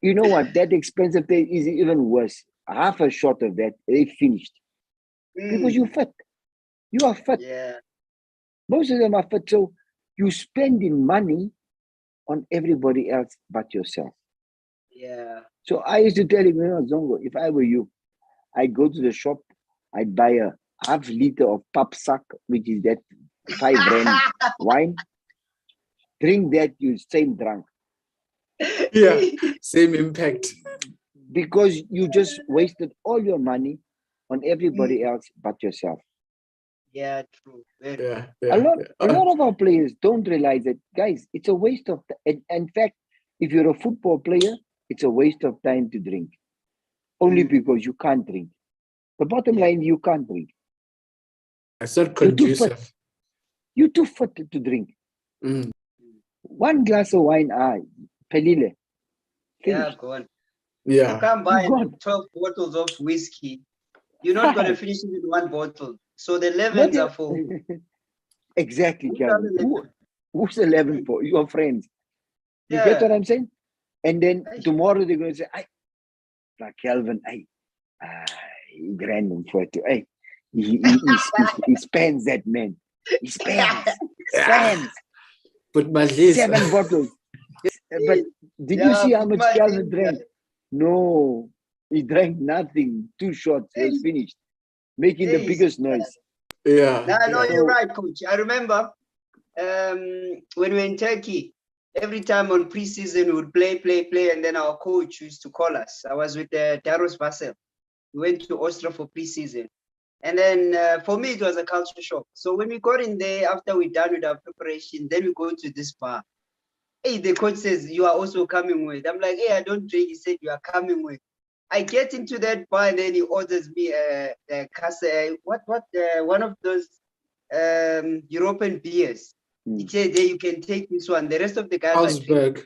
Speaker 3: You know what? That expensive taste is even worse. Half a shot of that, they finished. Because you're fit. You are fit.
Speaker 2: Yeah.
Speaker 3: Most of them are fit. So you're spending money on everybody else but yourself.
Speaker 2: Yeah.
Speaker 3: So I used to tell him, Zongo, if I were you, I'd go to the shop, I'd buy a half liter of pap sak, which is that 5 rand wine. Drink that, you same drunk.
Speaker 1: Yeah, same impact.
Speaker 3: Because you just wasted all your money on everybody else but yourself.
Speaker 2: Yeah, true.
Speaker 3: A lot of our players don't realize that, guys, it's a waste of time. In fact, if you're a football player, it's a waste of time to drink. Only because you can't drink. The bottom line, you can't drink.
Speaker 1: It's not conducive.
Speaker 3: You're too fit to drink. 1 glass of wine, pelile.
Speaker 2: Yeah, go on.
Speaker 1: Yeah.
Speaker 2: You can't buy 12 bottles of whiskey. You're not going to finish it with 1 bottle. So the 11s are for.
Speaker 3: Exactly, Calvin. Who's 11 for? Your friends. You get what I'm saying? And then tomorrow they're going to say, Calvin, grand for it. He spends that, man. He spends.
Speaker 1: But my
Speaker 3: 7 bottles. But did you see how much Calvin drank? No, he drank nothing. 2 shots, he was finished. Making the biggest noise.
Speaker 1: Yeah.
Speaker 2: No, you're right, Coach. I remember when we were in Turkey, every time on preseason we would play, and then our coach used to call us. I was with Daros Vassel. We went to Austria for preseason. And then for me, it was a culture shock. So when we got in there, after we're done with our preparation, then we go to this bar. Hey, the coach says, you are also coming with. I'm like, hey, I don't drink. He said, you are coming with. I get into that bar and then he orders me one of those European beers. He said, hey, you can take this one. The rest of the guys are drinking.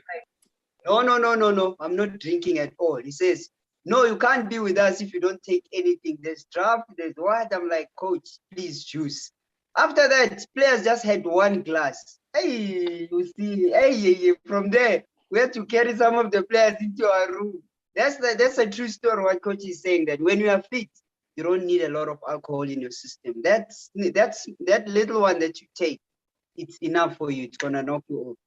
Speaker 2: No, I'm not drinking at all. He says, no, you can't be with us if you don't take anything. There's draft, there's what? I'm like, coach, please choose. After that, players just had one glass. Hey, you see, hey, from there, we had to carry some of the players into our room. That's a true story. What coach is saying, that when you are fit, you don't need a lot of alcohol in your system. That little one that you take, it's enough for you. It's gonna knock you off.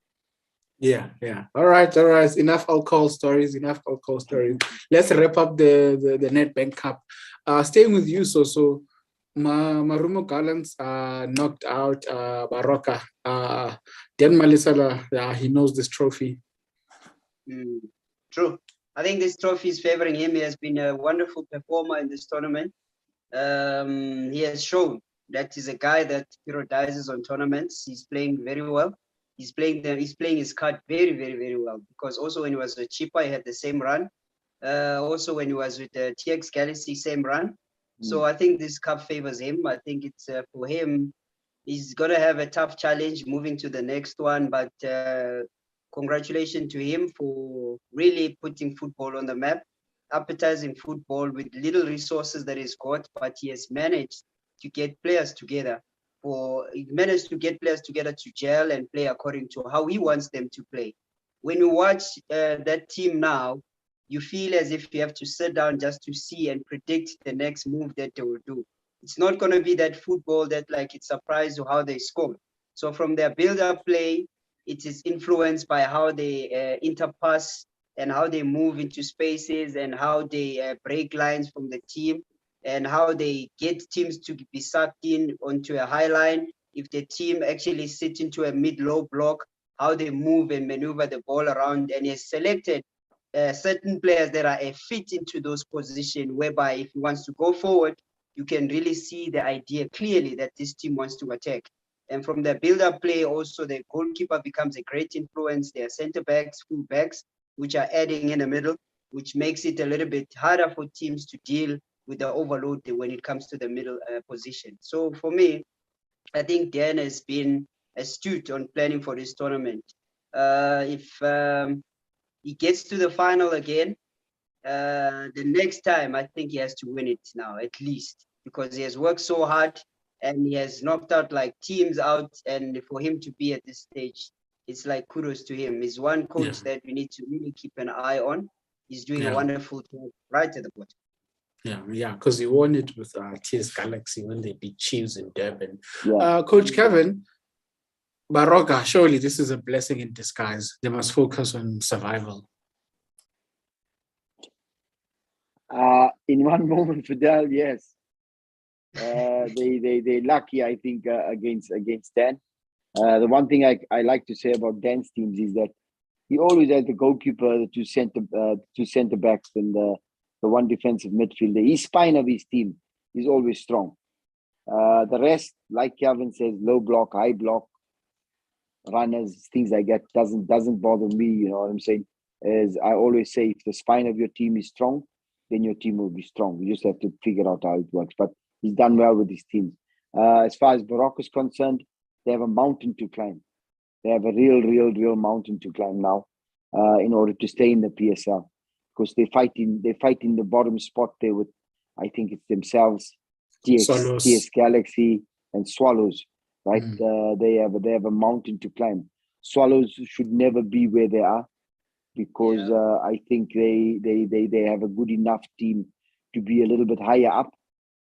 Speaker 1: Yeah, yeah. All right. Enough alcohol stories. Let's wrap up the Nedbank Cup. Staying with you, so Marumo Gallants knocked out Baroka. Dan Malisala, he knows this trophy.
Speaker 2: True. I think this trophy is favoring him. He has been a wonderful performer in this tournament. He has shown that he's a guy that prioritizes on tournaments. He's playing very well. He's playing his card very, very, very well. Because also when he was with Chippa, he had the same run. Also when he was with the TX Galaxy, same run. So I think this cup favors him. I think it's for him. He's gonna have a tough challenge moving to the next one. But congratulations to him for really putting football on the map, appetizing football with little resources that he's got, but he has managed to get players together. He managed to get players together to gel and play according to how he wants them to play. When you watch that team now, you feel as if you have to sit down just to see and predict the next move that they will do. It's not going to be that football that like it surprised you how they score. So from their build-up play, it is influenced by how they interpass and how they move into spaces and how they break lines from the team and how they get teams to be sucked in onto a high line. If the team actually sits into a mid-low block, how they move and maneuver the ball around, and he has selected certain players that are a fit into those positions, whereby if he wants to go forward, you can really see the idea clearly that this team wants to attack. And from the build-up play, also the goalkeeper becomes a great influence. There are center-backs, full-backs, which are adding in the middle, which makes it a little bit harder for teams to deal with the overload when it comes to the middle position. So for me, I think Dan has been astute on planning for this tournament. If he gets to the final again, the next time, I think he has to win it now, at least, because he has worked so hard and he has knocked out like teams out. And for him to be at this stage, it's like kudos to him. He's one coach that we need to really keep an eye on. He's doing a wonderful job right at the bottom.
Speaker 1: Yeah, because he won it with TS Galaxy when they beat Chiefs in Durban. Coach Kevin, Baroka, surely this is a blessing in disguise. They must focus on survival.
Speaker 3: In one moment, Fidel, yes. They're lucky, I think, against Dan. The one thing I like to say about Dan's teams is that he always has the goalkeeper, the two center backs, and the one defensive midfielder. His spine of his team is always strong. The rest, like Kevin says, low block, high block, runners, things like that doesn't bother me. You know what I'm saying? As I always say, if the spine of your team is strong, then your team will be strong. You just have to figure out how it works. But he's done well with his teams. As far as Baroque is concerned, they have a mountain to climb. They have a real mountain to climb now in order to stay in the PSL, because they fight in the bottom spot there with, I think it's themselves, TS Galaxy and Swallows, right? They have a mountain to climb. Swallows should never be where they are, because I think they have a good enough team to be a little bit higher up.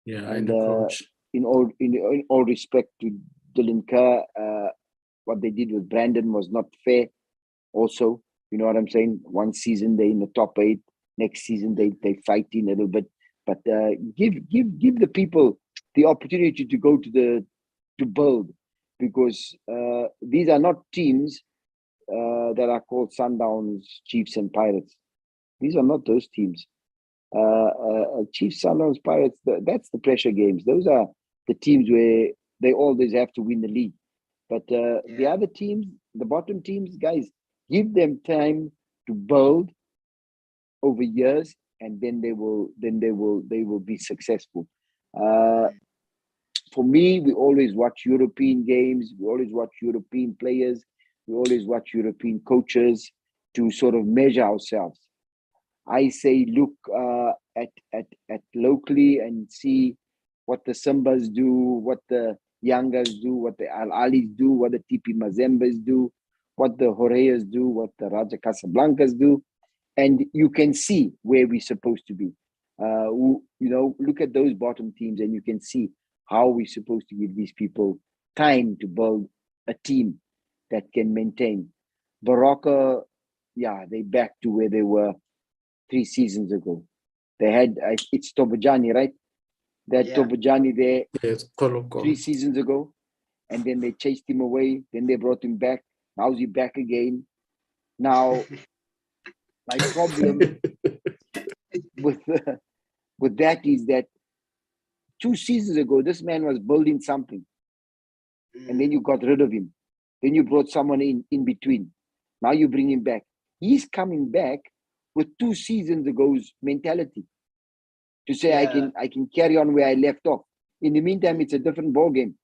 Speaker 1: And
Speaker 3: in all respect to Dylan Kerr, what they did with Brandon was not fair. Also, you know what I'm saying? One season they're in the top 8, next season they fight in a little bit. But give the people the opportunity to go to build, because these are not teams that are called Sundowns, Chiefs, and Pirates. These are not those teams. Chiefs, Sundowns, Pirates, that's the pressure games. Those are the teams where they always have to win the league. But the other teams, the bottom teams, guys, give them time to build over years, and then they will be successful. For me, we always watch European games. We always watch European players. We always watch European coaches to sort of measure ourselves. I say look at locally and see what the Simbas do, what the Yangas do, what the Al Alis do, what the TP Mazembas do, what the Horeas do, what the Raja Casablancas do, and you can see where we're supposed to be. Look at those bottom teams, and you can see how we're supposed to give these people time to build a team that can maintain. Baraka, yeah, they back to where they were 3 seasons ago. They had it's Tobajani, right? That Tobajani there 3 seasons ago, and then they chased him away. Then they brought him back. Now he's back again. Now, my problem with that is that 2 seasons ago, this man was building something, and then you got rid of him. Then you brought someone in between. Now you bring him back. He's coming back with 2 seasons ago's mentality to say I can carry on where I left off. In the meantime, it's a different ball game.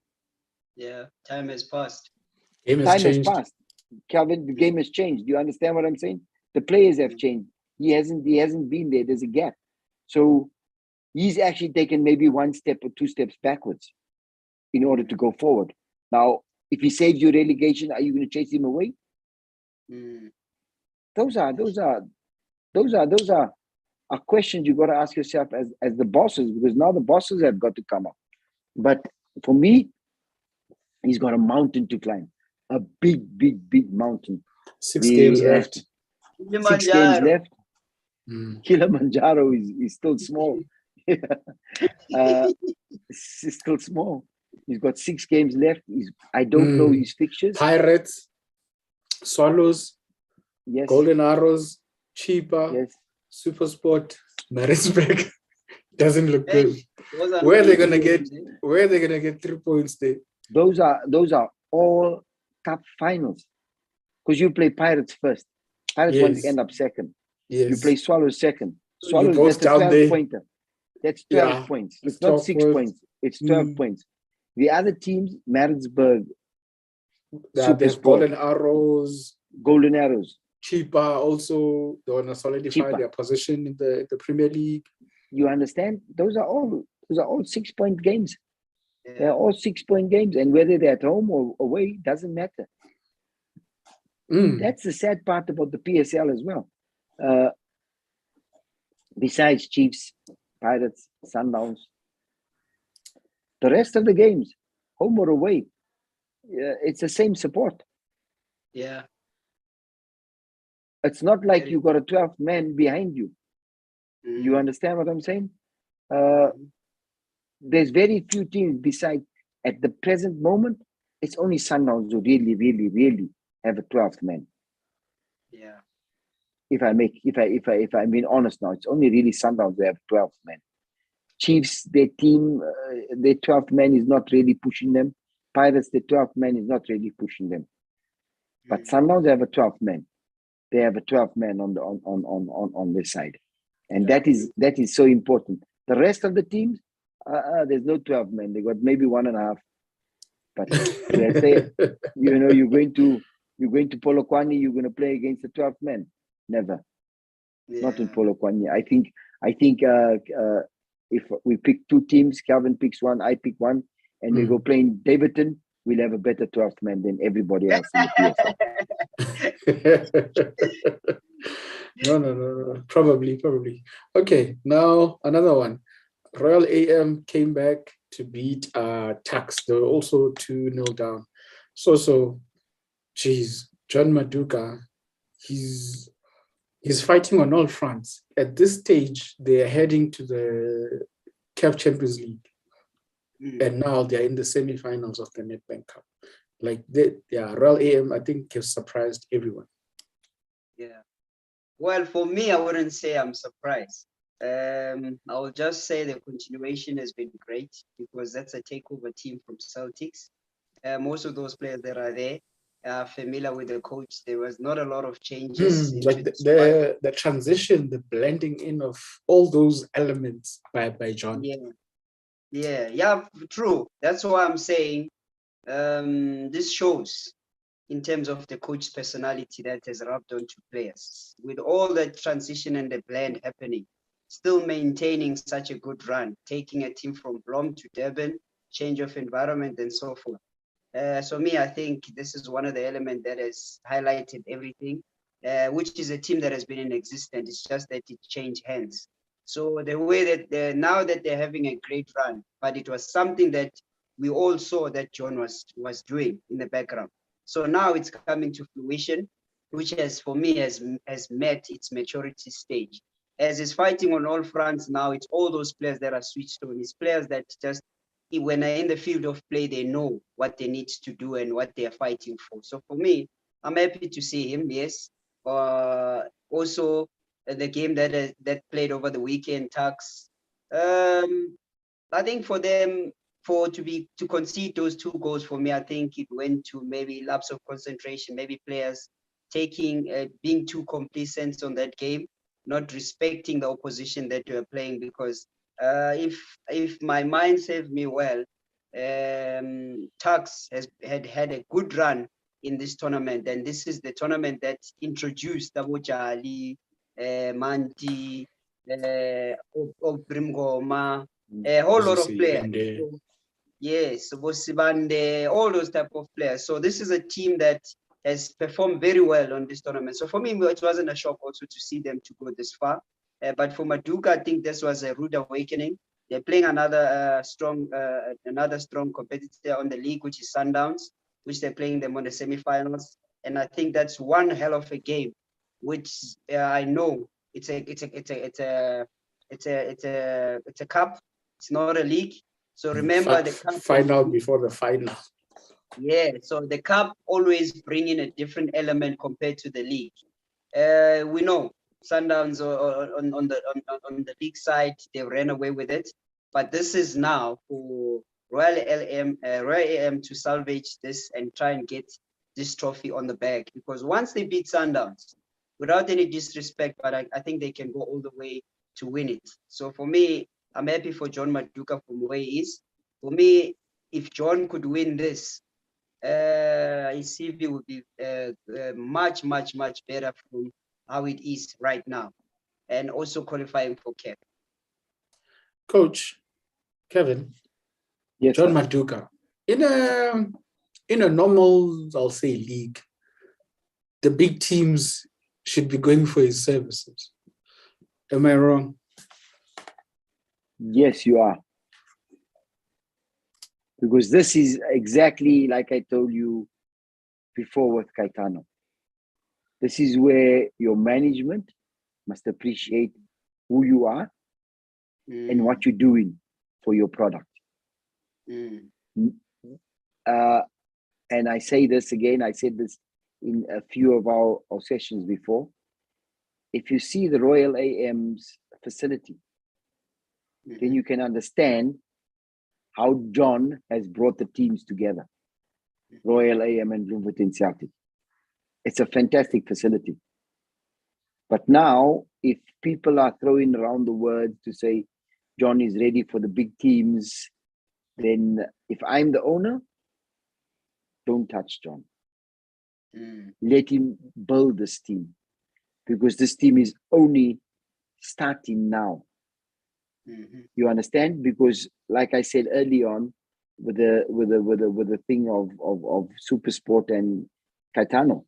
Speaker 2: Yeah, time has passed.
Speaker 1: Time
Speaker 3: has passed. Calvin, the game has changed. Do you understand what I'm saying? The players have changed. He hasn't been there. There's a gap. So he's actually taken maybe 1 step or 2 steps backwards in order to go forward. Now, if he saves your relegation, are you going to chase him away? Those are questions you got to ask yourself as the bosses, because now the bosses have got to come up. But for me, he's got a mountain to climb, a big mountain.
Speaker 1: 6 games left.
Speaker 3: 6 games left. Kilimanjaro is still small. It's still small. He's got 6 games left. I don't know his fixtures.
Speaker 1: Pirates, Swallows,
Speaker 3: yes.
Speaker 1: Golden Arrows, Cheaper,
Speaker 3: yes.
Speaker 1: Supersport, Maritzburg. Doesn't look good. Where are they gonna get 3 points there?
Speaker 3: Those are all cup finals. Because you play Pirates first. Pirates want to end up second.
Speaker 1: Yes.
Speaker 3: You play Swallows second. Swallows, that's a 12 pointer. That's 12 points. It's not 6 points. It's 12 points. The other teams, Maritzburg,
Speaker 1: Supersport, Golden Arrows. Cheaper also, they want to solidify their position in the Premier League.
Speaker 3: You understand? Those are all 6-point games. Yeah. They're all 6-point games, and whether they're at home or away doesn't matter. That's the sad part about the PSL as well. Besides Chiefs, Pirates, Sundowns, the rest of the games, home or away, it's the same support.
Speaker 2: Yeah.
Speaker 3: It's not like you got a 12th man behind you. You understand what I'm saying? There's very few teams besides, at the present moment, it's only Sundowns who really have a 12th man.
Speaker 2: Yeah.
Speaker 3: If I'm being honest now, it's only really Sundowns who have 12th man. Chiefs, their team, their 12th man is not really pushing them. Pirates, the 12th man is not really pushing them. But Sundowns have a 12th man. They have a 12th man on their side, and that is so important. The rest of the teams, there's no 12 men. They got maybe 1.5. But let's say you're going to Polokwane, you're going to play against the 12th man. Never, not in Polokwane. I think if we pick 2 teams, Calvin picks 1, I pick 1, and we go playing Davidton, we'll have a better 12th man than everybody else in the PSL.
Speaker 1: No. Probably. Okay, now another one. Royal AM came back to beat Tax. They were also 2-0 down. So, geez, John Maduka, he's fighting on all fronts. At this stage, they're heading to the CAF Champions League. And now they're in the semi-finals of the Nedbank Cup. Royal AM, I think, has surprised everyone.
Speaker 2: Yeah. Well, for me, I wouldn't say I'm surprised. I'll just say the continuation has been great because that's a takeover team from Celtics. Most of those players that are there are familiar with the coach. There was not a lot of changes.
Speaker 1: Like the transition, the blending in of all those elements by John.
Speaker 2: Yeah, true. That's why I'm saying this shows in terms of the coach's personality that has rubbed onto players. With all the transition and the blend happening, still maintaining such a good run, taking a team from Blom to Durban, change of environment and so forth. So me, I think this is one of the elements that has highlighted everything, which is a team that has been in existence. It's just that it changed hands. So the way that now that they're having a great run, but it was something that we all saw that John was doing in the background. So now it's coming to fruition, which has, for me, has met its maturity stage. As it's fighting on all fronts now, it's all those players that are switched on. It's players that just, when they're in the field of play, they know what they need to do and what they're fighting for. So for me, I'm happy to see him, yes. Also, the game that played over the weekend, Tuks. I think for them, to concede those 2 goals, for me, I think it went to maybe lapse of concentration, maybe players being too complacent on that game, not respecting the opposition that you are playing. Because if my mind serves me well, Tuks had a good run in this tournament, and this is the tournament that introduced Abu Jali, Manti, Obrimgoma, a whole lot of players. Yes, Bosibande, all those type of players. So this is a team that has performed very well on this tournament. So for me, it wasn't a shock also to see them to go this far. But for Maduka, I think this was a rude awakening. They're playing another strong competitor on the league, which is Sundowns, which they're playing them on the semifinals. And I think that's one hell of a game, which I know it's a cup. It's not a league. So remember the cup
Speaker 1: final before the final.
Speaker 2: Yeah, so the cup always bring in a different element compared to the league. We know Sundowns on the league side, they ran away with it, but this is now for Royal AM to salvage this and try and get this trophy on the bag. Because once they beat Sundowns, without any disrespect, but I think they can go all the way to win it. So for me, I'm happy for John Maduka from where he is. For me, if John could win this, his CV would be much better from how it is right now, and also qualifying for CAF.
Speaker 1: Coach Kevin,
Speaker 3: Yes,
Speaker 1: John
Speaker 3: sir.
Speaker 1: Maduka, in a normal, I'll say, league, the big teams should be going for his services. Am I wrong?
Speaker 3: Yes, you are. Because this is exactly like I told you before with Caetano. This is where your management must appreciate who you are and what you're doing for your product. And I say this again, I said this in a few of our sessions before. If you see the Royal AM's facility, then you can understand how John has brought the teams together. Royal AM and Bloemfontein Celtic. It's a fantastic facility. But now, if people are throwing around the words to say John is ready for the big teams, then if I'm the owner, don't touch John. Let him build this team, because this team is only starting now. You understand? Because, like I said early on, with the thing of Supersport and Caetano,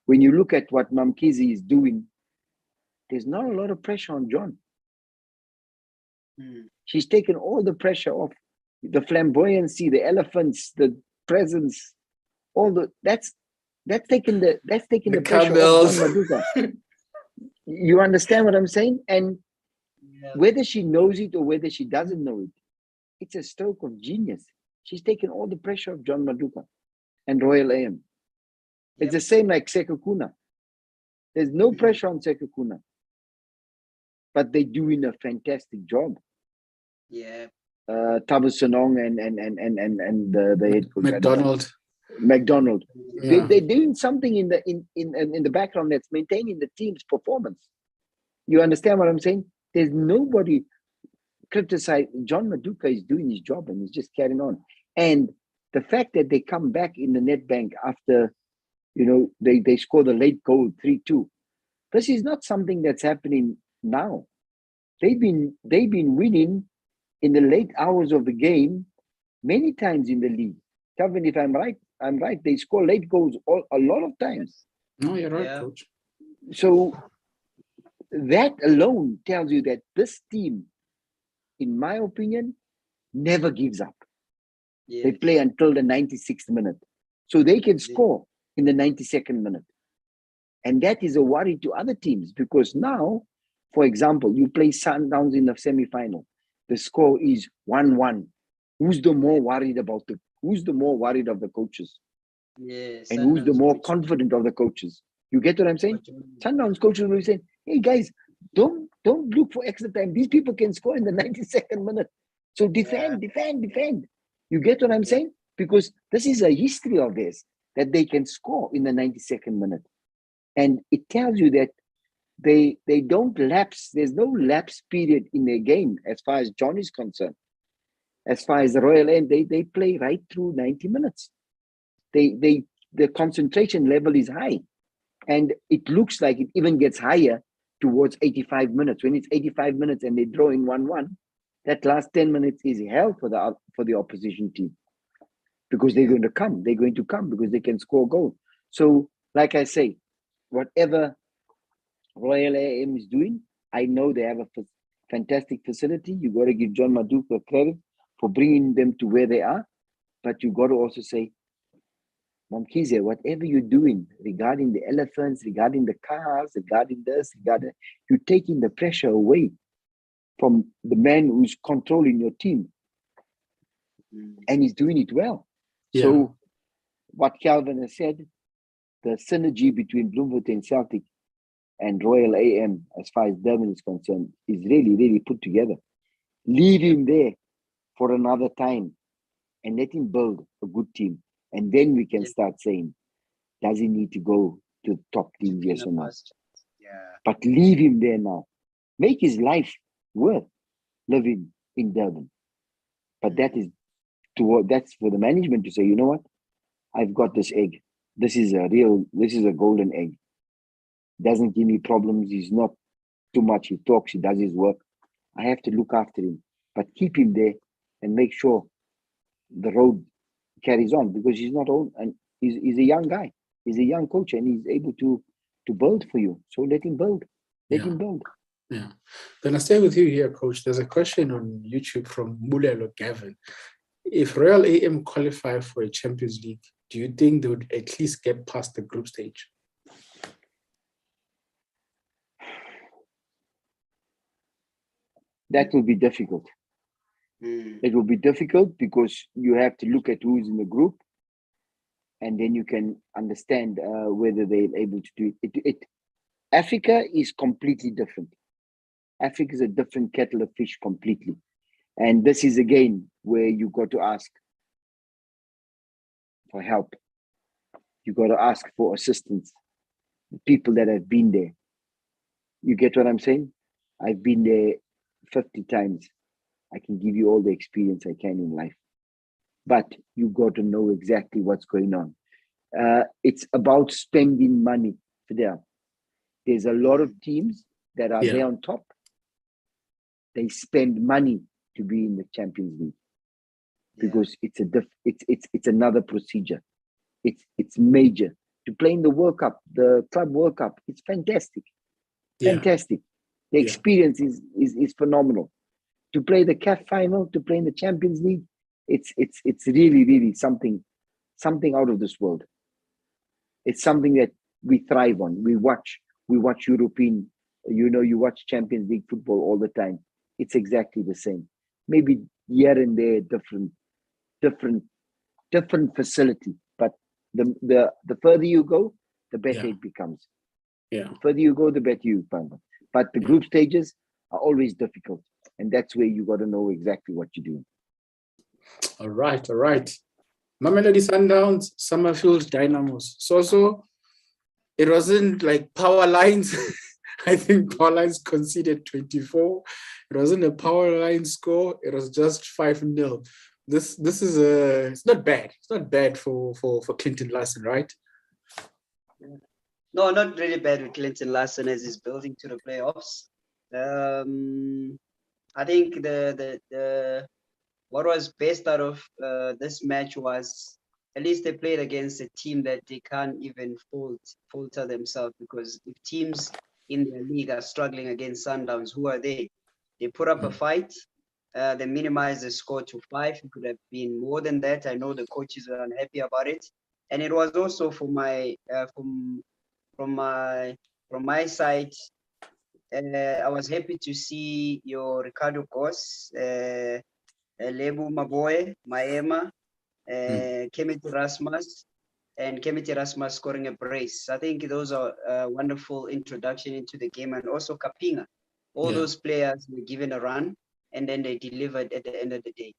Speaker 3: when you look at what Mamkizi is doing, there's not a lot of pressure on John. She's taken all the pressure off, the flamboyancy, the elephants, the presence, all the that's taking the pressure off John Maduka. You understand what I'm saying? And whether she knows it or whether she doesn't know it, it's a stroke of genius. She's taken all the pressure of John Maduka and Royal AM. It's the same like Sekukuna. There's no pressure on Sekukuna, but they're doing a fantastic job.
Speaker 2: Yeah.
Speaker 3: Tabu Sonong and the head coach McDonald.
Speaker 1: Yeah.
Speaker 3: They're doing something in the background that's maintaining the team's performance. You understand what I'm saying? There's nobody criticizing. John Maduka is doing his job and he's just carrying on. And the fact that they come back in the Nedbank after, they score the late goal 3-2. This is not something that's happening now. They've been winning in the late hours of the game many times in the league. Calvin, if I'm right, they score late goals a lot of times.
Speaker 1: No, you're right,
Speaker 2: Yeah.
Speaker 1: coach.
Speaker 3: So that alone tells you that this team, in my opinion, never gives up. They
Speaker 2: Yes.
Speaker 3: play until the 96th minute. So they can score in the 92nd minute. And that is a worry to other teams because now, for example, you play Sundowns in the semi-final. The score is 1-1. Who's the more worried of the coaches?
Speaker 2: Yes.
Speaker 3: And who's the
Speaker 2: Sundowns
Speaker 3: more
Speaker 2: coach.
Speaker 3: confident of the coaches? You get what I'm saying? Sundowns coaches will be saying, hey guys, don't look for extra time. These people can score in the 92nd minute. So defend. You get what I'm saying? Because this is a history of theirs that they can score in the 92nd minute. And it tells you that they don't lapse. There's no lapse period in their game as far as John is concerned. As far as the Royal End, they play right through 90 minutes. The concentration level is high. And it looks like it even gets higher towards 85 minutes. When it's 85 minutes and they draw in 1-1, that last 10 minutes is hell for the opposition team. Because they're going to come because they can score goal. So, like I say, whatever Royal AM is doing, I know they have a fantastic facility. You got to give John Maduka credit for bringing them to where they are. But you got to also say, Kaizer, whatever you're doing regarding the elephants, regarding the cars, regarding this, you're taking the pressure away from the man who's controlling your team. And he's doing it well.
Speaker 1: Yeah.
Speaker 3: So what Calvin has said, the synergy between Bloemfontein Celtic and Royal AM, as far as Durban is concerned, is really, really put together. Leave him there for another time and let him build a good team. And then we can start saying, does he need to go to the top team, yes or no?
Speaker 2: Yeah.
Speaker 3: But leave him there now. Make his life worth living in Durban. But that's for the management to say, you know what? I've got this egg. This is a golden egg. Doesn't give me problems. He's not too much. He talks, he does his work. I have to look after him, but keep him there and make sure the road carries on because he's not old and he's a young guy. He's a young coach and he's able to build for you. So let him build. Let him build.
Speaker 1: Yeah. Then I stay with you here, Coach. There's a question on YouTube from Mbule Gavin. If Royal AM qualify for a Champions League, do you think they would at least get past the group stage?
Speaker 3: That will be difficult. It will be difficult because you have to look at who's in the group and then you can understand whether they're able to do it. Africa is completely different. Africa is a different kettle of fish completely. And this is again where you got to ask for help. You got to ask for assistance. The people that have been there. You get what I'm saying? I've been there 50 times. I can give you all the experience I can in life. But you got to know exactly what's going on. It's about spending money, Fidel. There's a lot of teams that are there on top. They spend money to be in the Champions League because it's another procedure. It's major. To play in the World Cup, the Club World Cup, it's fantastic. Fantastic. The experience is phenomenal. To play the CAF final, to play in the Champions League, it's really, really something out of this world. It's something that we thrive on. We watch European, you watch Champions League football all the time. It's exactly the same. Maybe here and there, different facility. But the further you go, the better it becomes. The further you go, the better you find it. But the group stages are always difficult. And that's where you got to know exactly what you're doing.
Speaker 1: All right. Mamelodi Sundowns, Summerfield Dynamos. So it wasn't like power lines. I think power lines conceded 24. It wasn't a power line score. It was just 5-0. This is it's not bad. It's not bad for Clinton Larson, right?
Speaker 2: No, not really bad with Clinton Larson as he's building to the playoffs. I think the what was best out of this match was at least they played against a team that they can't even falter themselves, because if teams in their league are struggling against Sundowns, who are they? They put up a fight. They minimized the score to 5. It could have been more than that. I know the coaches were unhappy about it, and it was also for my from my side. I was happy to see your Ricardo Goss, Lebu Maboye, Maema, Kemiti Rasmus, and Kemiti Rasmus scoring a brace. I think those are a wonderful introduction into the game, and also Kapinga. All those players were given a run, and then they delivered at the end of the day.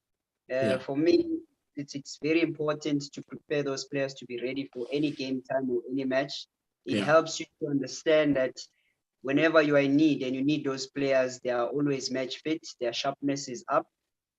Speaker 2: For me, it's very important to prepare those players to be ready for any game time or any match. It helps you to understand that whenever you are in need and you need those players, they are always match fit, their sharpness is up,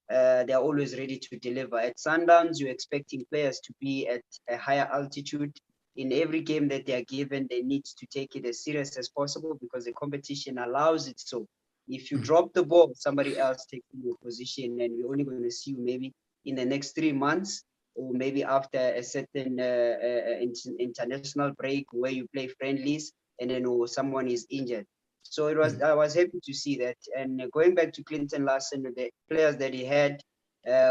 Speaker 2: they are always ready to deliver. At Sundowns, you're expecting players to be at a higher altitude. In every game that they are given, they need to take it as serious as possible because the competition allows it so. If you drop the ball, somebody else takes your position, and we're only going to see you maybe in the next 3 months, or maybe after a certain international break where you play friendlies, and then someone is injured. So I was happy to see that. And going back to Clinton Larson, the players that he had,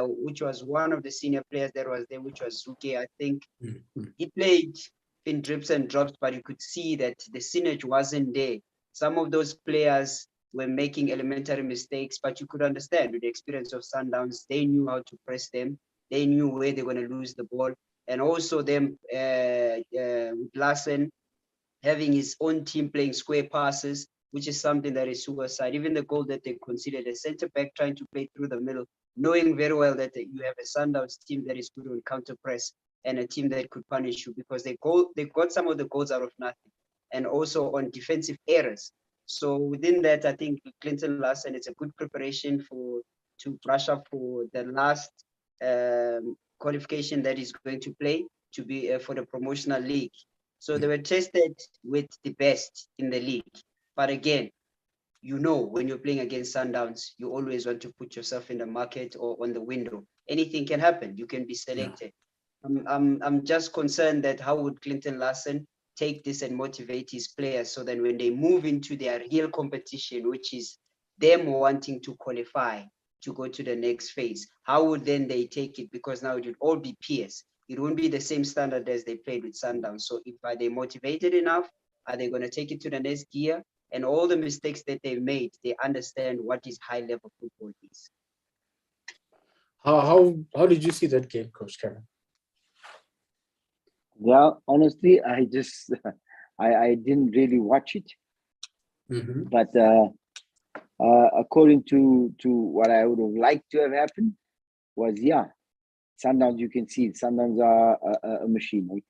Speaker 2: which was one of the senior players that was there, which was Zuke, I think he played in drips and drops, but you could see that the synergy wasn't there. Some of those players were making elementary mistakes, but you could understand with the experience of Sundowns, they knew how to press them. They knew where they're going to lose the ball. And also them with Larson having his own team playing square passes, which is something that is suicide. Even the goal that they considered, a centre back trying to play through the middle, knowing very well that you have a Sundowns team that is good on counter press and a team that could punish you, because they got some of the goals out of nothing, and also on defensive errors. So within that, I think Clinton Larson, it's a good preparation to brush up for the last qualification that is going to play to be for the promotional league. So they were tested with the best in the league. But again, you know, when you're playing against Sundowns, you always want to put yourself in the market or on the window. Anything can happen. You can be selected. I'm just concerned that how would Clinton Larson take this and motivate his players so that when they move into their real competition, which is them wanting to qualify to go to the next phase, how would then they take it? Because now it would all be peers. It won't be the same standard as they played with Sundowns. So are they motivated enough? Are they going to take it to the next gear? And all the mistakes that they made, they understand what is high level football is.
Speaker 1: How did you see that game, Coach Kevin?
Speaker 3: Yeah, honestly, I didn't really watch it, but according to what I would have liked to have happened was, Sundowns, you can see Sundowns are a machine. Right?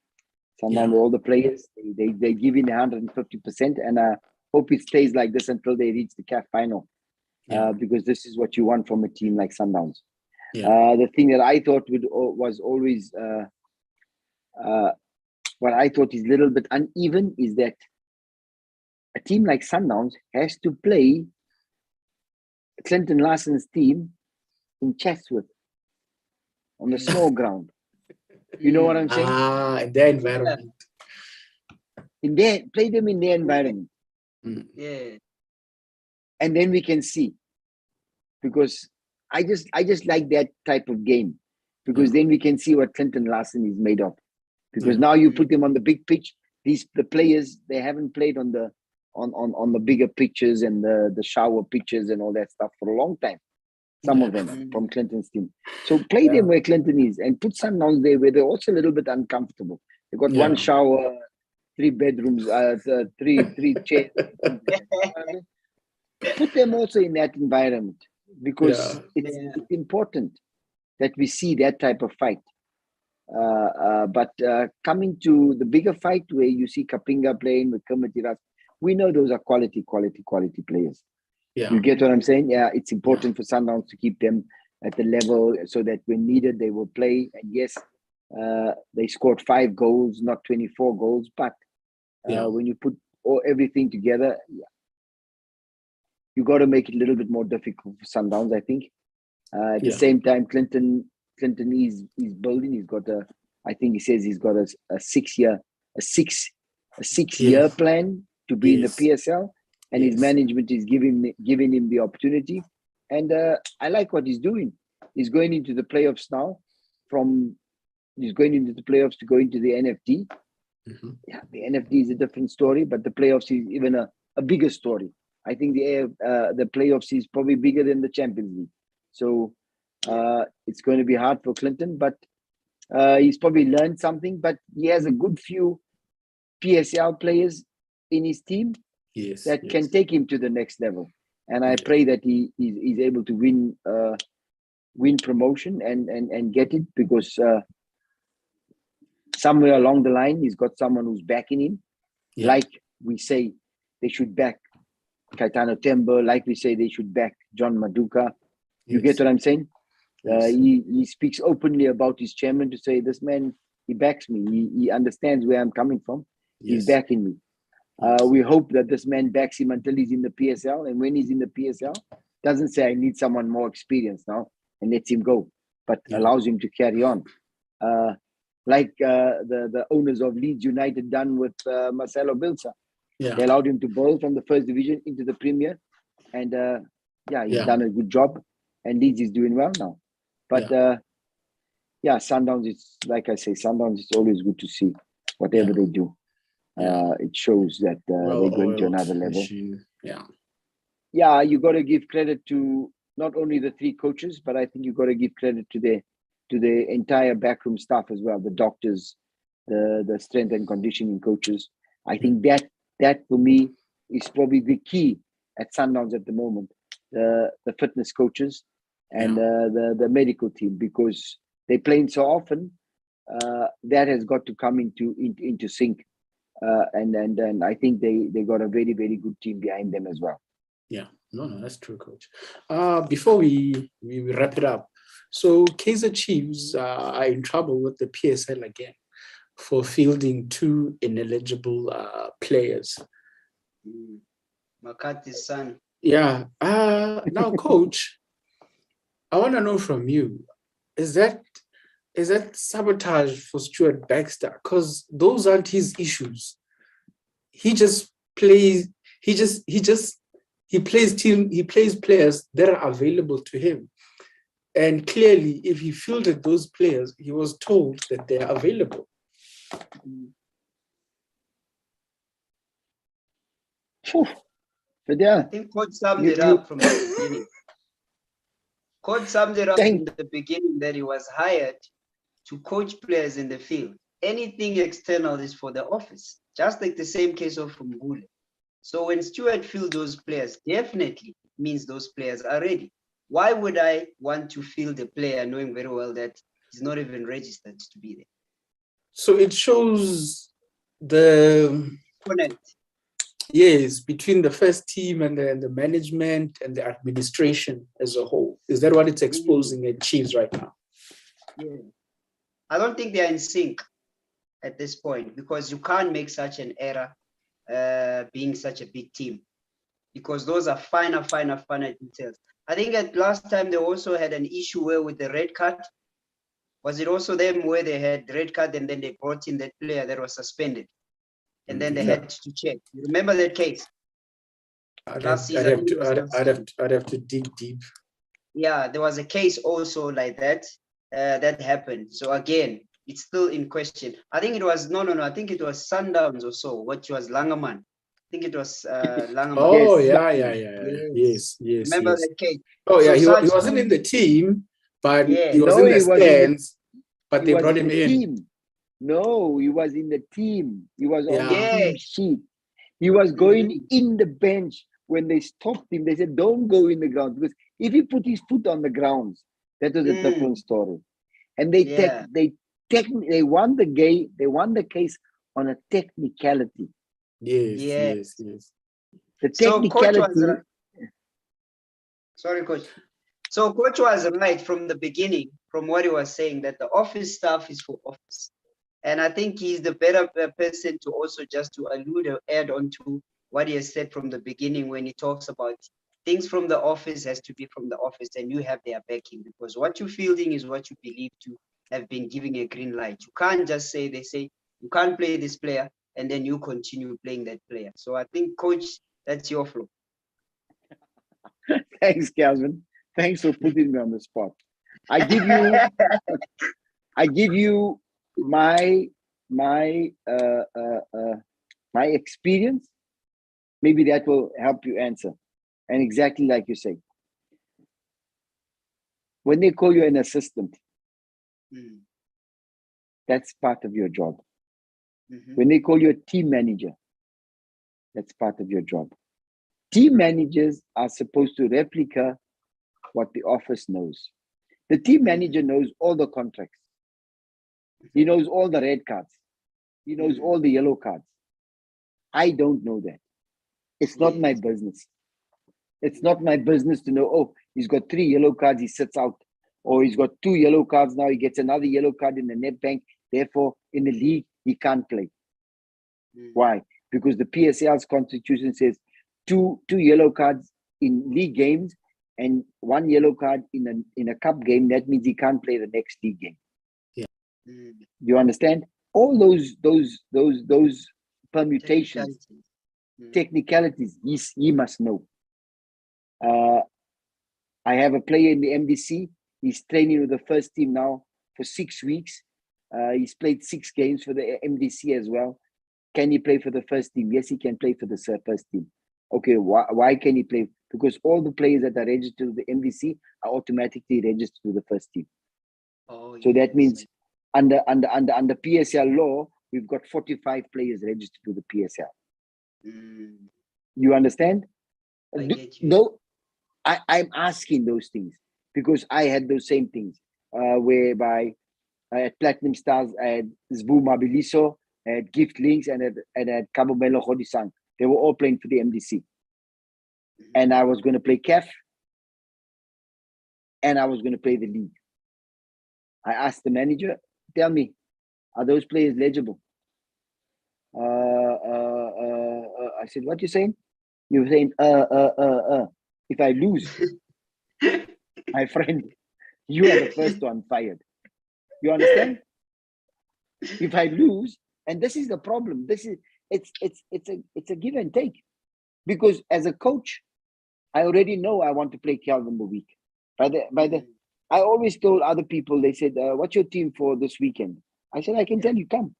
Speaker 3: Sundowns, all the players, they give in 150%, and I hope it stays like this until they reach the CAF final, because this is what you want from a team like Sundowns. The thing that I thought was always what I thought is a little bit uneven is that a team like Sundowns has to play Clinton Larson's team in Chatsworth on the snow ground. You know what I'm saying?
Speaker 1: In their environment.
Speaker 3: Play them in their environment.
Speaker 2: Yeah.
Speaker 3: And then we can see. Because I just like that type of game. Because then we can see what Clinton Larson is made of. Because now you put them on the big pitch. The players, they haven't played on the bigger pitches and the shower pitches and all that stuff for a long time. Some of them from Clinton's team. So play them where Clinton is and put Sundowns there where they're also a little bit uncomfortable. They've got one shower, 3 bedrooms, 3 chairs. Put them also in that environment, because it's important that we see that type of fight. But coming to the bigger fight where you see Kapinga playing with Kamatiras, we know those are quality players. You get what I'm saying? Yeah, it's important for Sundowns to keep them at the level so that when needed, they will play. And yes, they scored 5 goals, not 24 goals. But when you put everything together, you got to make it a little bit more difficult for Sundowns, I think. At the same time, Clinton is building. He's got I think he says he's got a 6 year plan to be in the PSL, and his management is giving him the opportunity. And I like what he's doing. He's going into the playoffs now. He's going into the playoffs to go into the NFT. Yeah, the NFT is a different story, but the playoffs is even a bigger story. I think the playoffs is probably bigger than the Champions League. So it's going to be hard for Clinton, but he's probably learned something. But he has a good few PSL players in his team that can take him to the next level. And I pray that he's able to win promotion and get it, because somewhere along the line, he's got someone who's backing him. Yeah. Like we say, they should back Caetano Tembo. Like we say, they should back John Maduka. You get what I'm saying? Yes. He speaks openly about his chairman to say, this man, he backs me. He understands where I'm coming from. Yes. He's backing me. We hope that this man backs him until he's in the PSL. And when he's in the PSL, doesn't say, I need someone more experienced now, and lets him go, but allows him to carry on. Like the owners of Leeds United done with Marcelo Bielsa. Yeah. They allowed him to bowl from the first division into the Premier. And he's done a good job. And Leeds is doing well now. But Sundowns, it's like I say, Sundowns is always good to see whatever they do. It shows that they're going to another level. Machine. Yeah, you got to give credit to not only the three coaches, but I think you got to give credit to the entire backroom staff as well, the doctors, the strength and conditioning coaches. I think that for me is probably the key at Sundowns at the moment. The fitness coaches and the medical team, because they're playing so often, that has got to come into sync. And I think they got a very, very good team behind them as well.
Speaker 1: Yeah, no, that's true, Coach. Before we wrap it up, so Kaizer Chiefs are in trouble with the PSL again for fielding two ineligible players.
Speaker 2: McCarthy's son.
Speaker 1: Yeah. Now, Coach, I want to know from you: is that sabotage for Stuart Baxter? Because those aren't his issues. He just plays. He plays players that are available to him. And clearly, if he fielded those players, he was told that they are available.
Speaker 2: I think Coach summed it up from the beginning. Coach summed it up in the beginning that he was hired to coach players in the field. Anything external is for the office, just like the same case of Mbule. So when Stuart fields those players, definitely means those players are ready. Why would I want to field a player knowing very well that he's not even registered to be there?
Speaker 1: So it shows the
Speaker 2: connect.
Speaker 1: Yes, between the first team and the management and the administration as a whole. Is that what it's exposing at Chiefs right now?
Speaker 2: Yeah. I don't think they're in sync at this point, because you can't make such an error being such a big team, because those are finer details. I think at last time they also had an issue where with the red card. Was it also them where they had red card and then they brought in that player that was suspended? And then they had to check. You remember that case?
Speaker 1: I'd have to dig deep.
Speaker 2: Yeah, there was a case also like that that happened. So again, it's still in question. I think it was I think it was Sundowns or so, which was Langerman. I think it was Langerman.
Speaker 1: Oh, yes.
Speaker 2: Remember that case?
Speaker 1: Oh, yeah, so he wasn't in the team, but he was in the stands, but they brought him in.
Speaker 3: No, he was in the team. He was on the team sheet. He was going in the bench. When they stopped him, they said, don't go in the ground. Because if he put his foot on the ground, that was a different story. And they won the case on a technicality.
Speaker 1: Yes.
Speaker 3: The technicality.
Speaker 2: Sorry, Coach. So Coach was right from the beginning, from what he was saying, that the office staff is for office. And I think he's the better person to also just to add on to what he has said from the beginning when he talks about things from the office has to be from the office, and you have their backing, because what you're fielding is what you believe to have been giving a green light. You can't just say, they say you can't play this player and then you continue playing that player. So I think, coach, that's your flow.
Speaker 3: Thanks, Calvin. Thanks for putting me on the spot. I give you my experience. Maybe that will help you answer. And exactly like you say, when they call you an assistant, that's part of your job. When they call you a team manager, that's part of your job. Team managers are supposed to replicate what the office knows. The team manager knows all the contracts. He knows all the red cards. He knows all the yellow cards. I don't know that. It's not my business. It's not my business to know, oh, he's got 3 yellow cards, he sits out. Or he's got 2 yellow cards now, he gets another yellow card in the Nedbank. Therefore, in the league, he can't play. Why? Because the PSL's constitution says 2 yellow cards in league games and 1 yellow card in a cup game. That means he can't play the next league game. Yeah. You understand? All those permutations, technicalities, he must know. I have a player in the MDC. He's training with the first team now for 6 weeks. He's played 6 games for the MDC as well. Can he play for the first team? Yes, he can play for the first team. Okay, why can he play? Because all the players that are registered to the MDC are automatically registered to the first team. Oh, so that means under PSL law, we've got 45 players registered to the PSL. You understand?
Speaker 2: I get you.
Speaker 3: No, I'm asking those things because I had those same things whereby at Platinum Stars, I had Zbu Mabiliso, I had Gift Links, and at Kabomelo Hodisang. They were all playing for the MDC. And I was going to play CAF, and I was going to play the league. I asked the manager, tell me, are those players legible? I said, what you saying? You were saying, if I lose, my friend, you are the first one fired. You understand? If I lose, and this is the problem. It's a give and take, because as a coach, I already know I want to play Calvin the week. I always told other people. They said, "What's your team for this weekend?" I said, "I can tell you. Come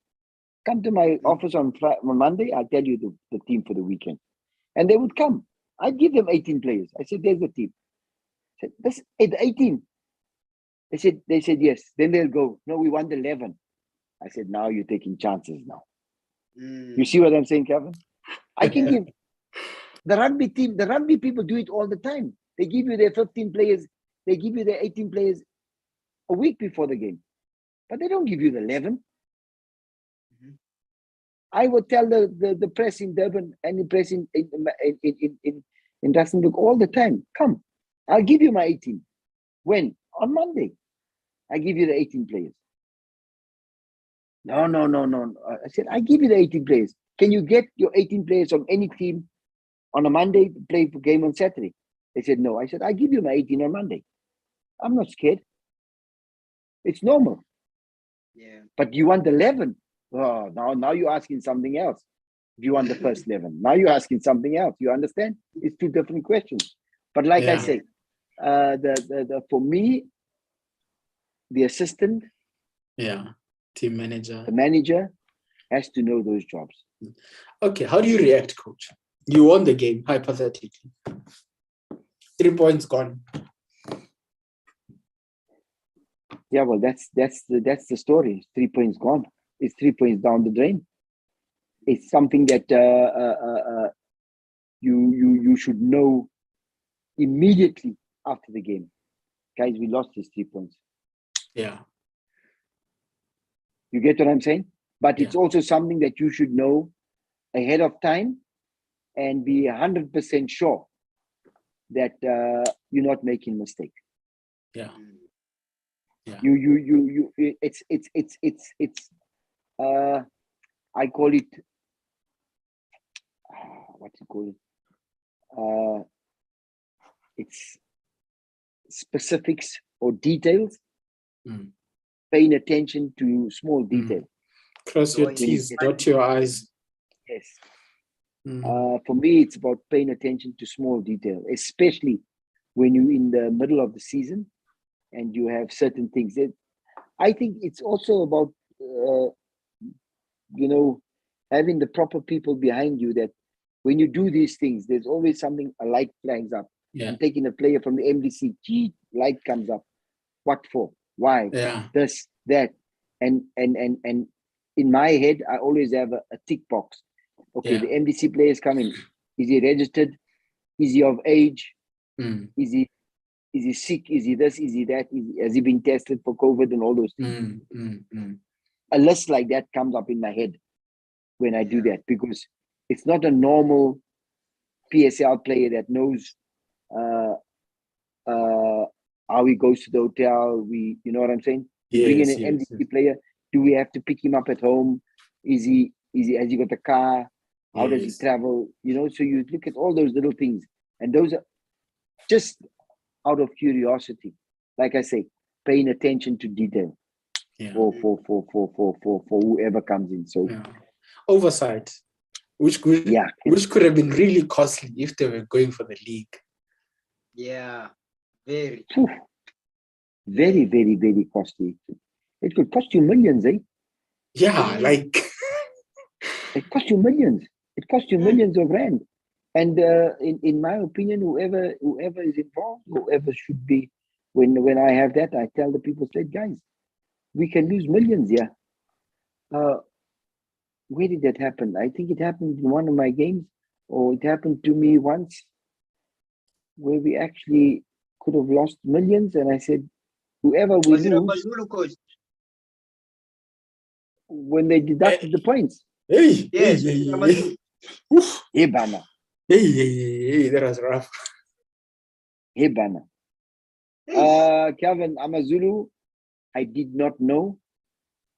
Speaker 3: to my office on Monday. I'll tell you the team for the weekend." And they would come. I'd give them 18 players. I said, "There's the team." I said, "This 18." They said yes. Then they'll go, "No, we want 11." I said, "Now you're taking chances now." You see what I'm saying, Kevin? I can give the rugby team, the rugby people do it all the time. They give you their 15 players, they give you their 18 players a week before the game, but they don't give you the 11. I would tell the press in Durban and the press in Rustenburg all the time, come, I'll give you my 18. When? On Monday. I give you the 18 players. No. I said, I give you the 18 players. Can you get your 18 players from any team on a Monday to play for game on Saturday? They said, no. I said, I give you my 18 on Monday. I'm not scared. It's normal.
Speaker 2: Yeah.
Speaker 3: But you want 11? Oh, now you're asking something else. If you want the first 11, now you're asking something else. You understand? It's 2 different questions. But like I say, for me, the assistant,
Speaker 1: team manager,
Speaker 3: the manager has to know those jobs.
Speaker 1: Okay, how do you react, coach? You won the game, hypothetically. 3 points gone.
Speaker 3: Yeah, well, that's the story. 3 points gone. It's 3 points down the drain. It's something that you should know immediately after the game. Guys, we lost these 3 points.
Speaker 1: Yeah.
Speaker 3: You get what I'm saying? But it's also something that you should know ahead of time and be 100% sure that you're not making a mistake.
Speaker 1: Yeah.
Speaker 3: It's I call it what you call it it's specifics or details,
Speaker 1: Mm.
Speaker 3: paying attention to small detail.
Speaker 1: Cross your
Speaker 2: Joy.
Speaker 1: T's, dot your I's.
Speaker 3: Yes.
Speaker 1: Mm.
Speaker 3: For me, it's about paying attention to small detail, especially when you're in the middle of the season and you have certain things. I think it's also about, having the proper people behind you, that when you do these things, there's always something, a light flags up.
Speaker 1: Yeah.
Speaker 3: I'm taking a player from the MDC, light comes up. What for? Why?
Speaker 1: Yeah.
Speaker 3: This, that. And in my head, I always have a tick box. Okay,
Speaker 1: Yeah.
Speaker 3: the MDC player is coming. Is he registered? Is he of age?
Speaker 1: Mm.
Speaker 3: Is he sick? Is he this? Is he that? Has he been tested for COVID and all those things? A list like that comes up in my head when I do that, because it's not a normal PSL player that knows how he goes to the hotel. You know what I'm saying? You bring in an MDC player. Do we have to pick him up at home? Has he got a car? How does he travel? So you look at all those little things, and those are just out of curiosity. Like I say, paying attention to detail for whoever comes in. So
Speaker 1: oversight, which could have been really costly if they were going for the league.
Speaker 2: Yeah, very.
Speaker 3: Very, very, very costly. It could cost you millions, eh?
Speaker 1: Yeah, like
Speaker 3: it cost you millions. It cost you millions of rand. And in my opinion, whoever is involved, whoever should be, when I have that, I tell the people, say, guys, we can lose millions, yeah. Where did that happen? I think it happened in one of my games, or it happened to me once, where we actually could have lost millions. And I said, whoever we lose, when they deducted the points.
Speaker 1: Hey,
Speaker 2: yes,
Speaker 3: Hey, Bana.
Speaker 1: Hey, that was rough.
Speaker 3: Hey, Bana. Calvin Amazulu, I did not know.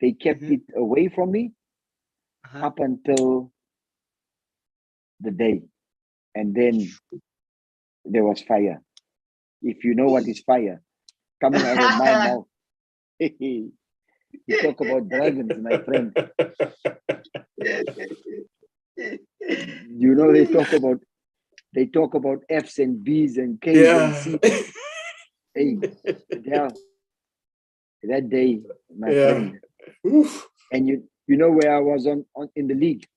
Speaker 3: They kept it away from me up until the day. And then there was fire. If you know what is fire, coming out of my mouth. You talk about dragons, my friend. They talk about F's and B's and K's and C's. Hey, yeah. That day, my friend.
Speaker 1: Oof.
Speaker 3: And you know where I was on in the league?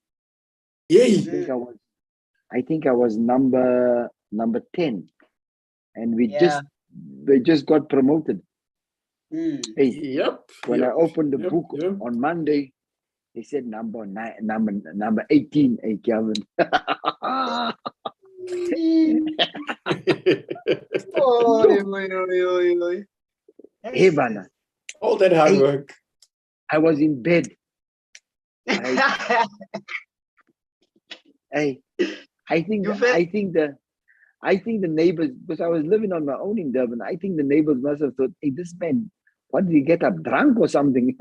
Speaker 3: I think I was number 10. And they just got promoted. Hey, when I opened the book on Monday, they said number 18, hey Calvin. Hey, Bana.
Speaker 1: All that hard work.
Speaker 3: I was in bed. I think the neighbors, because I was living on my own in Durban, I think the neighbors must have thought, hey, this man, what did he get up drunk or something?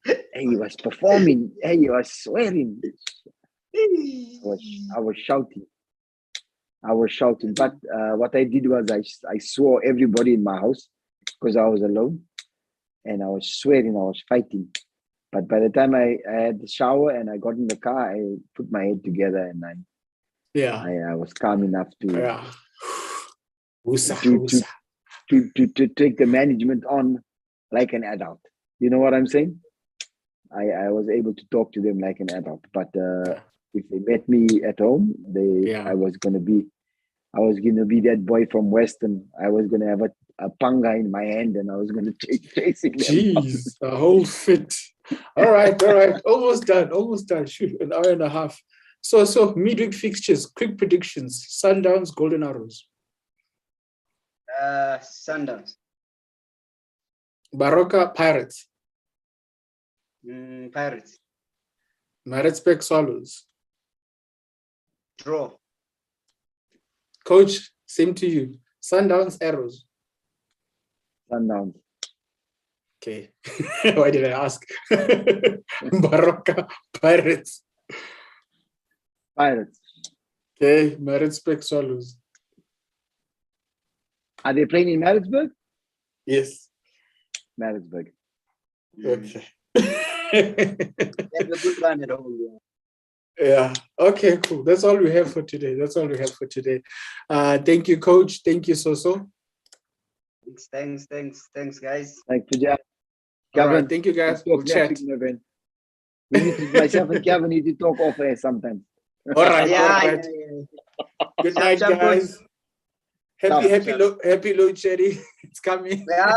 Speaker 3: Hey, he was performing. Hey, he was swearing. I was shouting. But what I did was I swore everybody in my house, because I was alone, and I was swearing, I was fighting. But by the time I had the shower and I got in the car, I put my head together and I was calm enough to take the management on like an adult. You know what I'm saying? I was able to talk to them like an adult. But if they met me at home, I was gonna be that boy from Western. I was gonna have a panga in my hand and I was gonna chase them.
Speaker 1: Jeez, a whole fit. All right. Almost done. Shoot, an hour and a half. So midweek fixtures, quick predictions. Sundowns, Golden Arrows.
Speaker 2: Sundowns.
Speaker 1: Baroka, Pirates.
Speaker 2: Pirates.
Speaker 1: Maritzburg Swallows.
Speaker 2: Draw.
Speaker 1: Coach, same to you. Sundowns, Arrows.
Speaker 3: Sundowns.
Speaker 1: Okay. Why did I ask? Baroka, Pirates.
Speaker 3: Pirates.
Speaker 1: Okay, Maritzburg Swallows.
Speaker 3: Are they playing in Maritzburg?
Speaker 1: Yes.
Speaker 3: Maritzburg.
Speaker 1: Okay.
Speaker 2: Have a good run at home. Yeah.
Speaker 1: Yeah. Okay, cool. That's all we have for today. Thank you, Coach. Thank you, Soso.
Speaker 2: Thanks, guys.
Speaker 3: Thanks, Puja.
Speaker 1: All right.
Speaker 3: Kevin,
Speaker 1: Thank you, guys.
Speaker 3: we'll
Speaker 1: We'll
Speaker 3: talk next
Speaker 1: chat.
Speaker 3: week, my friend. We need to, myself and Kevin need to talk off air sometimes.
Speaker 1: All right.
Speaker 2: Yeah,
Speaker 1: All right. Good night,
Speaker 2: Sharp, good.
Speaker 1: guys. Happy load shedding. It's coming.
Speaker 2: Yeah,